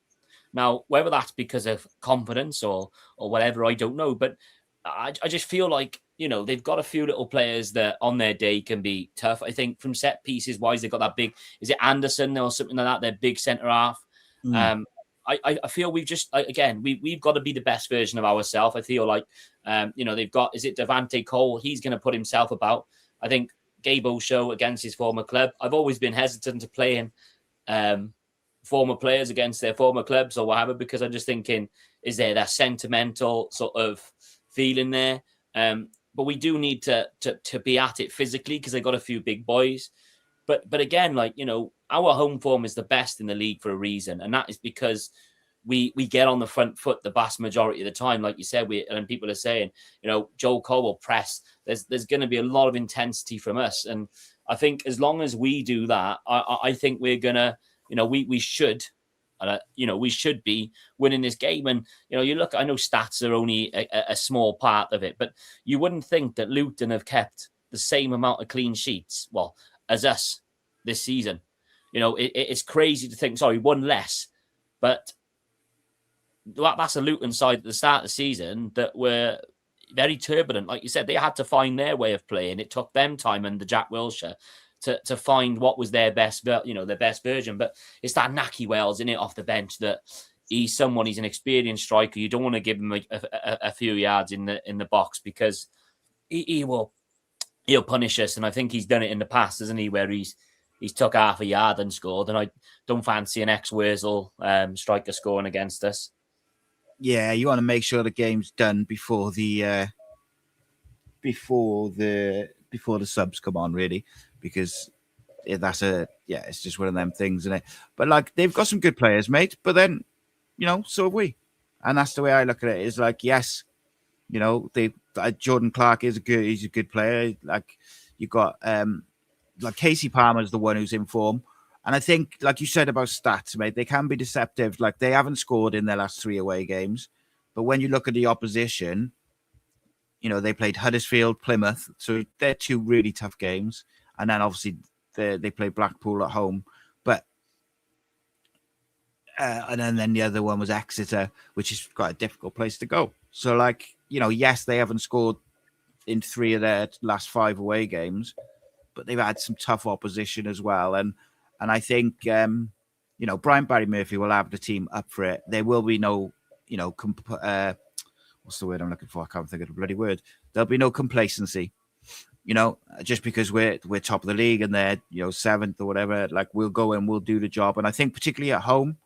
Now, whether that's because of confidence or whatever, I don't know. But I just feel like, they've got a few little players that on their day can be tough. I think from set pieces wise, they've got that big, is it Anderson or something like that? Their big centre half. I feel we've got to be the best version of ourselves. I feel like, they've got, is it Devante Cole? He's going to put himself about. I think Gabe O'Show against his former club. I've always been hesitant to play him. Former players against their former clubs or whatever, because I'm just thinking, is there that sentimental sort of feeling there? But we do need to be at it physically, because they got a few big boys. But again, our home form is the best in the league for a reason, and that is because we get on the front foot the vast majority of the time. Like you said, and people are saying, Joel Cole will press. There's going to be a lot of intensity from us, and I think as long as we do that, I think we're gonna. We should, we should be winning this game. And, you look, I know stats are only a small part of it, but you wouldn't think that Luton have kept the same amount of clean sheets, as us this season. It's crazy to think, one less, but that's a Luton side at the start of the season that were very turbulent. Like you said, they had to find their way of playing. It took them time under Jack Wilshere to find what was their best, their best version. But it's that Naki Wells in it off the bench that he's an experienced striker. You don't want to give him a few yards in the box, because he'll punish us. And I think he's done it in the past, hasn't he? Where he's took half a yard and scored. And I don't fancy an ex-Wurzel striker scoring against us. Yeah, you want to make sure the game's done before the subs come on, really, because it's just one of them things, isn't it? But they've got some good players, mate. But then, so have we, and that's the way I look at it. Is yes, Jordan Clark he's a good player. You got Casey Palmer's the one who's in form, and I think, like you said about stats, mate, they can be deceptive. They haven't scored in their last 3 away games, but when you look at the opposition, they played Huddersfield, Plymouth, so they're 2 really tough games. And then obviously they play Blackpool at home. But and then the other one was Exeter, which is quite a difficult place to go. So yes, they haven't scored in 3 of their last 5 away games, but they've had some tough opposition as well. And I think Brian Barry Murphy will have the team up for it. There will be no what's the word I'm looking for? I can't think of the bloody word. There'll be no complacency, just because we're top of the league and they're, 7th or whatever. We'll go and we'll do the job. And I think particularly at home,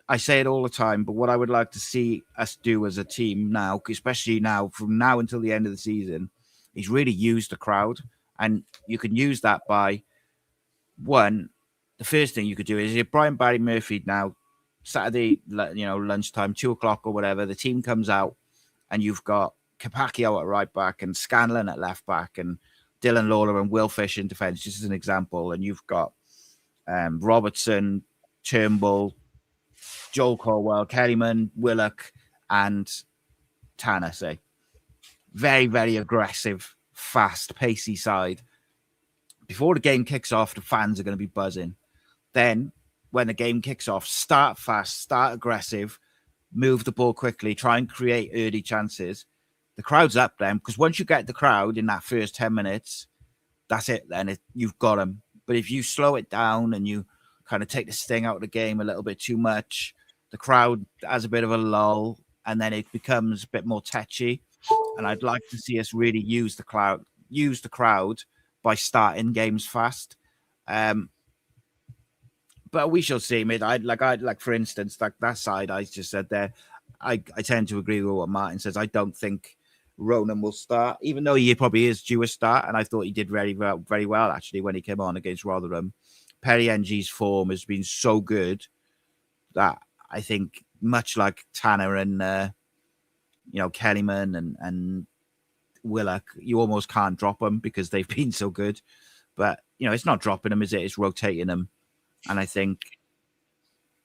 I say it all the time, but what I would like to see us do as a team now, especially now, from now until the end of the season, is really use the crowd. And you can use that by, one, the first thing you could do is if Brian Barry Murphy now, Saturday, lunchtime, 2:00 or whatever, the team comes out, and you've got Kapaki out at right back and Scanlon at left back and Dylan Lawler and Will Fish in defence, just as an example. And you've got Robertson, Turnbull, Joel Colwell, Kellyman, Willock, and Tanner, say. Very, very aggressive, fast, pacey side. Before the game kicks off, the fans are going to be buzzing. Then, when the game kicks off, start fast, start aggressive, move the ball quickly, try and create early chances. The crowd's up then, because once you get the crowd in that first 10 minutes, that's it then. You've got them. But if you slow it down and you kind of take the sting out of the game a little bit too much, the crowd has a bit of a lull, and then it becomes a bit more tetchy. And I'd like to see us really use the crowd by starting games fast. But we shall see, mate. I'd for instance, that side I just said there, I tend to agree with what Martin says. I don't think Ronan will start, even though he probably is due a start, and I thought he did very well actually when he came on against Rotherham. Perry Ng's form has been so good that I think, much like Tanner and Kellyman and Willock, you almost can't drop them because they've been so good. But, it's not dropping them, is it? It's rotating them. And I think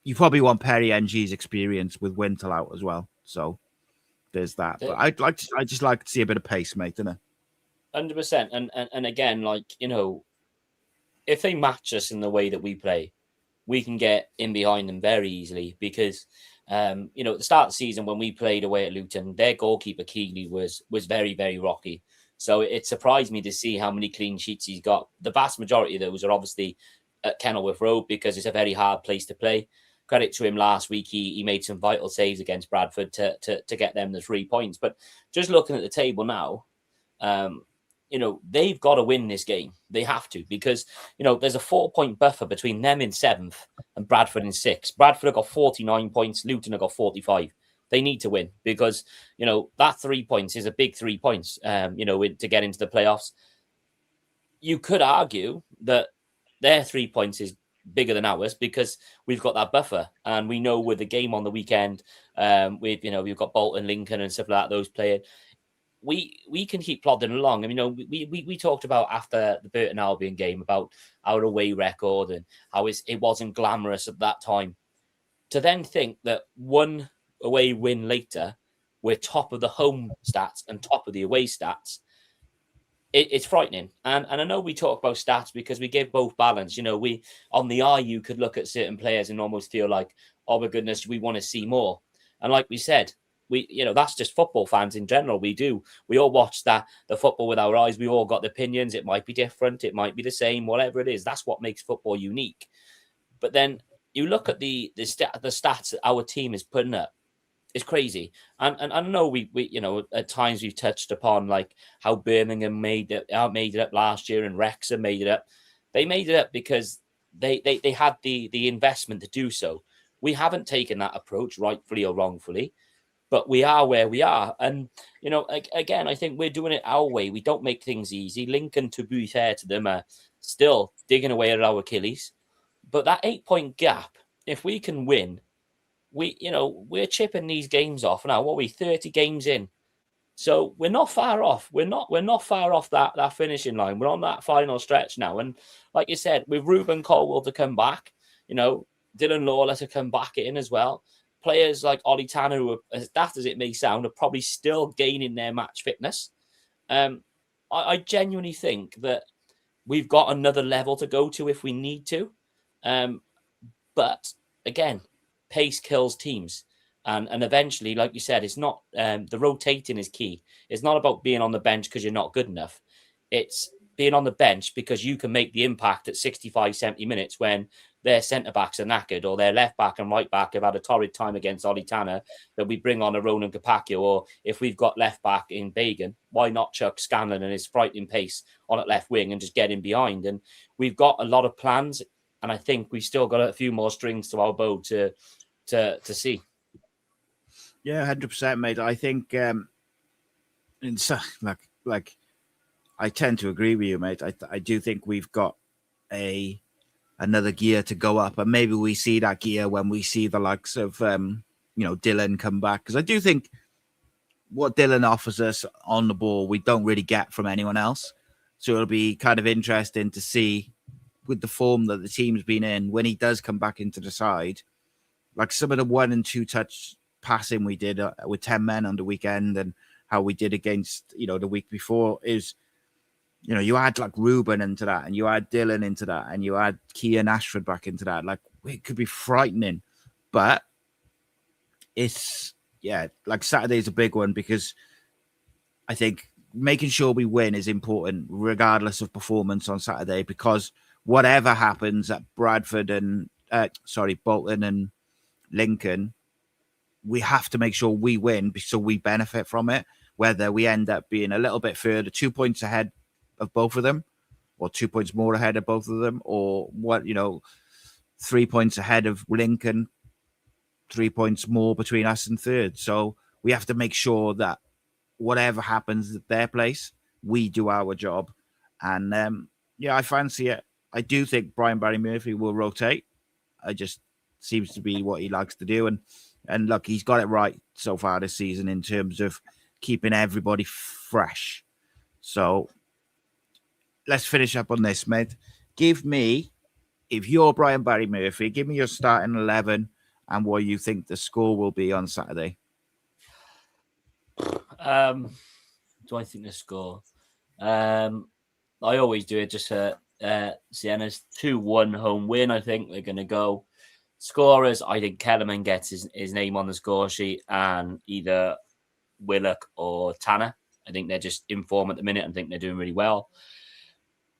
you probably want Perry NG's experience with Wintle out as well. So there's that. But I just like to see a bit of pace, mate, don't I? 100%. And again, if they match us in the way that we play, we can get in behind them very easily because, at the start of the season when we played away at Luton, their goalkeeper Keeley was very, very rocky. So it surprised me to see how many clean sheets he's got. The vast majority of those are obviously at Kenilworth Road because it's a very hard place to play. Credit to him last week, he made some vital saves against Bradford to get them the 3 points. But just looking at the table now, they've got to win this game. They have to because, there's a 4-point buffer between them in 7th and Bradford in 6th. Bradford have got 49 points. Luton have got 45. They need to win because, that 3 points is a big 3 points, to get into the playoffs. You could argue that their 3 points is bigger than ours because we've got that buffer. And we know with the game on the weekend, we've got Bolton, Lincoln and stuff like that, those playing. We can keep plodding along. I mean, we talked about after the Burton Albion game about our away record and how it wasn't glamorous at that time. To then think that one away win later, we're top of the home stats and top of the away stats, it's frightening. And I know we talk about stats because we give both balance. We on the eye, you could look at certain players and almost feel like, oh my goodness, we want to see more. And like we said, that's just football fans in general. We all watch the football with our eyes. We all got opinions. It might be different. It might be the same, whatever it is. That's what makes football unique. But then you look at the stats that our team is putting up. It's crazy. And I know we at times we've touched upon like how Birmingham made it up last year and Wrexham made it up. They made it up because they had the investment to do so. We haven't taken that approach, rightfully or wrongfully. But we are where we are. And, again, I think we're doing it our way. We don't make things easy. Lincoln, to be fair to them, are still digging away at our Achilles. But that 8-point gap, if we can win, we're chipping these games off now. What are we, 30 games in? So we're not far off. We're not far off that finishing line. We're on that final stretch now. And like you said, with Ruben Colwell to come back, Dylan Lawler to come back in as well. Players like Ollie Tanner, who are, as daft as it may sound, are probably still gaining their match fitness. I genuinely think that we've got another level to go to if we need to. But again, pace kills teams. And eventually, like you said, it's not the rotating is key. It's not about being on the bench because you're not good enough. It's being on the bench because you can make the impact at 65, 70 minutes when their centre-backs are knackered or their left-back and right-back have had a torrid time against Ollie Tanner, that we bring on a Ronan Capaccio. Or if we've got left-back in Bagan, why not chuck Scanlon and his frightening pace on at left wing and just get in behind? And we've got a lot of plans, and I think we've still got a few more strings to our bow to see. Yeah, 100%, mate. I think, like, I tend to agree with you, mate. I do think we've got another gear to go up, and maybe we see that gear when we see the likes of Dylan come back, because I do think what Dylan offers us on the ball we don't really get from anyone else. So it'll be kind of interesting to see with the form that the team's been in when he does come back into the side, like some of the 1 and 2 touch passing we did with 10 men on the weekend and how we did against the week before is. You add like Ruben into that, and you add Dylan into that, and you add Kean Ashford back into that. Like, it could be frightening, but it's, like Saturday's a big one because I think making sure we win is important regardless of performance on Saturday, because whatever happens at Bradford and Bolton and Lincoln, we have to make sure we win so we benefit from it, whether we end up being a little bit further, 2 points ahead of both of them, or 2 points more ahead of both of them, or 3 points ahead of Lincoln, 3 points more between us and third. So we have to make sure that whatever happens at their place, we do our job. And I fancy it. I do think Brian Barry Murphy will rotate. It just seems to be what he likes to do. And And look, he's got it right so far this season in terms of keeping everybody fresh. So let's finish up on this, mate. Give me, if you're Brian Barry Murphy, give me your starting 11 and what you think the score will be on Saturday. Do I think the score? I always do it just for Sienna's 2-1 home win. I think they're going to go. Scorers, I think Kellerman gets his name on the score sheet, and either Willock or Tanner. I think they're just in form at the minute and think they're doing really well.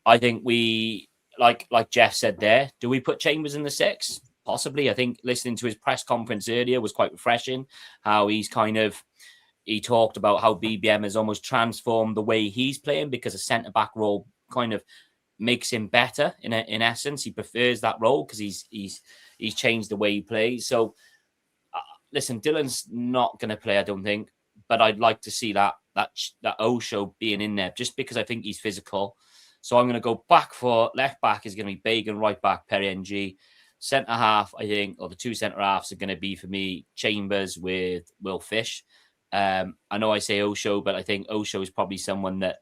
I think we, like Jeff said there, do we put Chambers in the 6? Possibly. I think listening to his press conference earlier was quite refreshing. How he talked about how BBM has almost transformed the way he's playing because a centre-back role kind of makes him better in essence. He prefers that role because he's changed the way he plays. So, listen, Dylan's not going to play, I don't think, but I'd like to see that Osho being in there just because I think he's physical. So I'm going to go back for left back is going to be Bagan, right back Perry NG. Centre half, I think, or the two centre halves are going to be for me Chambers with Will Fish. I know I say Osho, but I think Osho is probably someone that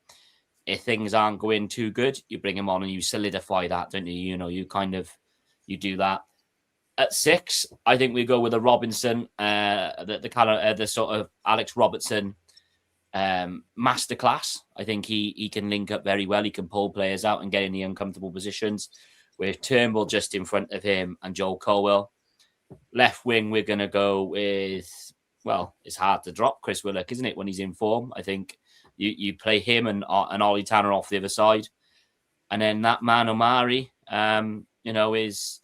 if things aren't going too good, you bring him on and you solidify that, don't you? You know, you do that. At 6, I think we go with a Robinson, the sort of Alex Robertson masterclass. I think he can link up very well. He can pull players out and get in the uncomfortable positions with Turnbull just in front of him and Joel Colwell. Left wing, we're going to go with, well, it's hard to drop Chris Willock, isn't it, when he's in form? I think you play him and Ollie Tanner off the other side. And then that man Omari, is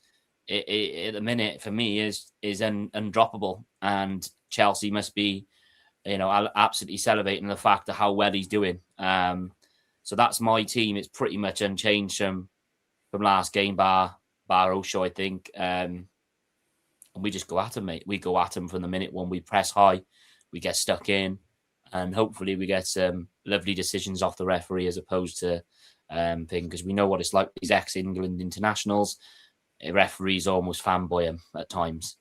at the minute for me is undroppable. And Chelsea must be, absolutely celebrating the fact of how well he's doing. So that's my team. It's pretty much unchanged from last game, bar Osho, I think. And we just go at him, mate. We go at him from the minute when we press high, we get stuck in, and hopefully we get some lovely decisions off the referee as opposed to thing, because we know what it's like. These ex-England internationals, referees almost fanboy him at times.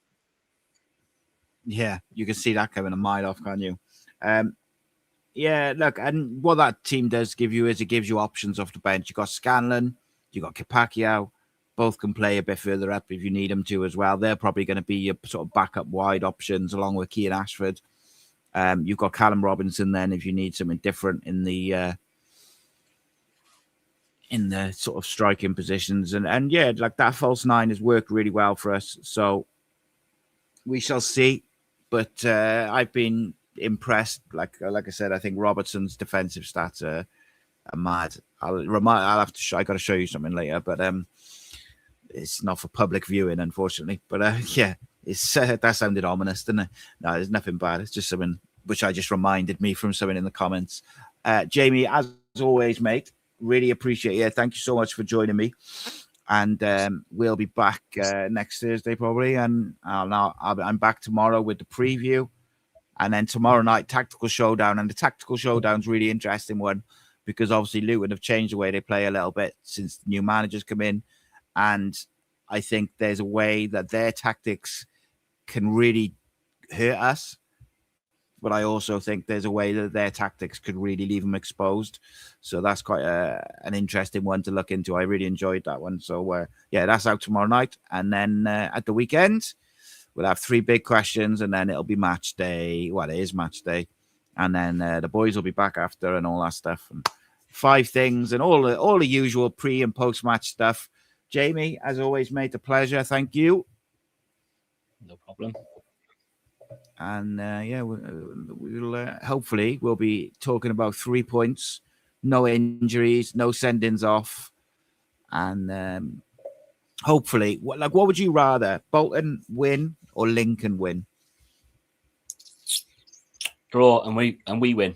Yeah, you can see that coming a mile off, can't you? Yeah, look, and what that team does give you is it gives you options off the bench. You got Scanlon, you got Kapakio, both can play a bit further up if you need them to as well. They're probably going to be your sort of backup wide options along with Kean Ashford. You've got Callum Robinson then if you need something different in the sort of striking positions. And yeah, like that false 9 has worked really well for us. So we shall see. But I've been impressed. Like I said, I think Robertson's defensive stats are mad. I got to show you something later, but it's not for public viewing, unfortunately. But yeah, it's that sounded ominous, didn't it? No, there's nothing bad. It's just something which I just reminded me from someone in the comments. Jamie, as always, mate, really appreciate it. Thank you so much for joining me. And we'll be back next Thursday probably. And I'm back tomorrow with the preview. And then tomorrow night, Tactical Showdown. And the Tactical Showdown's really interesting one because obviously Luton have changed the way they play a little bit since the new managers come in. And I think there's a way that their tactics can really hurt us. But I also think there's a way that their tactics could really leave them exposed. So that's quite an interesting one to look into. I really enjoyed that one. So, yeah, that's out tomorrow night. And then at the weekend, we'll have 3 big questions, and then it'll be match day. Well, it is match day. And then the boys will be back after and all that stuff. And 5 things and all the usual pre- and post-match stuff. Jamie, as always, mate, a pleasure. Thank you. No problem. And yeah, we'll hopefully we'll be talking about 3 points, no injuries, no sendings off, and hopefully, what would you rather, Bolton win or Lincoln win? Draw and we win.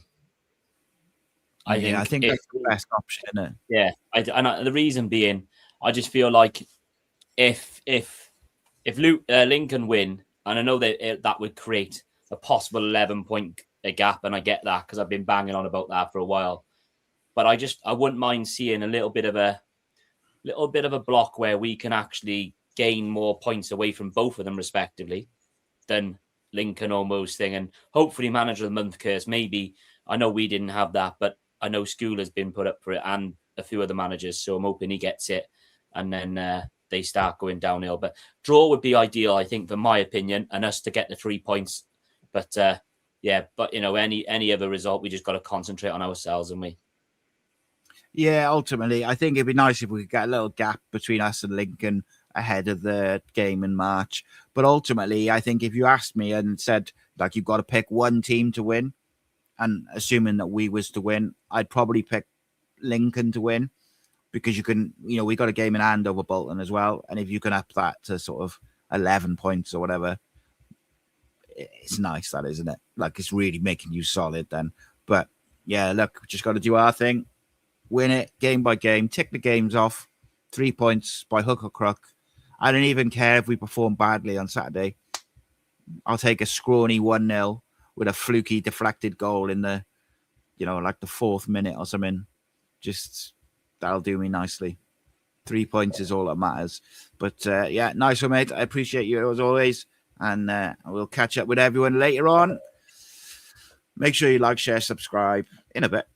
I think that's the best option, isn't it? Yeah, the reason being, I just feel like if Lincoln win. And I know that would create a possible 11-point gap, and I get that because I've been banging on about that for a while. But I wouldn't mind seeing a little bit of a block where we can actually gain more points away from both of them respectively than Lincoln almost thing, and hopefully manager of the month curse. Maybe, I know we didn't have that, but I know Schooler's been put up for it and a few other managers, so I'm hoping he gets it and then they start going downhill. But draw would be ideal, I think, for my opinion, and us to get the 3 points. But any other result, we just got to concentrate on ourselves, and we. Yeah, ultimately, I think it'd be nice if we could get a little gap between us and Lincoln ahead of the game in March. But ultimately, I think if you asked me and said, like, you've got to pick one team to win, and assuming that we was to win, I'd probably pick Lincoln to win, because you can, we got a game in hand over Bolton as well. And if you can up that to sort of 11 points or whatever, it's nice, that, isn't it? Like, it's really making you solid then. But yeah, look, we just got to do our thing. Win it game by game, tick the games off, 3 points by hook or crook. I don't even care if we perform badly on Saturday. I'll take a scrawny 1-0 with a fluky deflected goal in the, like the 4th minute or something. Just, that'll do me nicely. 3 points is all that matters. But yeah, nice one, mate. I appreciate you as always. And we'll catch up with everyone later on. Make sure you like, share, subscribe in a bit.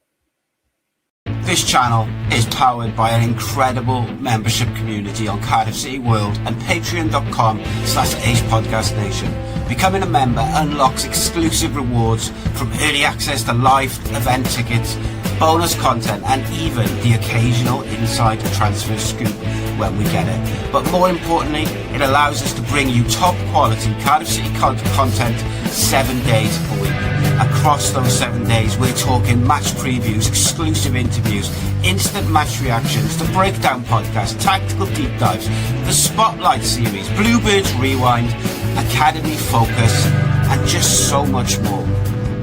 This channel is powered by an incredible membership community on Cardiff City World and patreon.com/AcePodcastNation. Becoming a member unlocks exclusive rewards from early access to live event tickets, bonus content, and even the occasional inside transfer scoop when we get it. But more importantly, it allows us to bring you top quality Cardiff City content 7 days a week. Across those 7 days, we're talking match previews, exclusive interviews, instant match reactions, the breakdown podcast, tactical deep dives, the Spotlight series, Bluebirds Rewind, Academy Focus, and just so much more.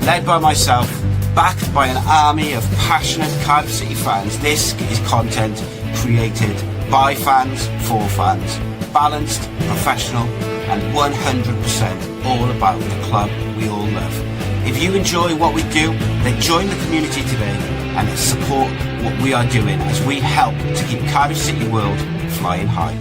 Led by myself, backed by an army of passionate Cardiff City fans, this is content created by fans, for fans, balanced, professional, and 100% all about the club we all love. If you enjoy what we do, then join the community today and support what we are doing as we help to keep Cardiff City World flying high.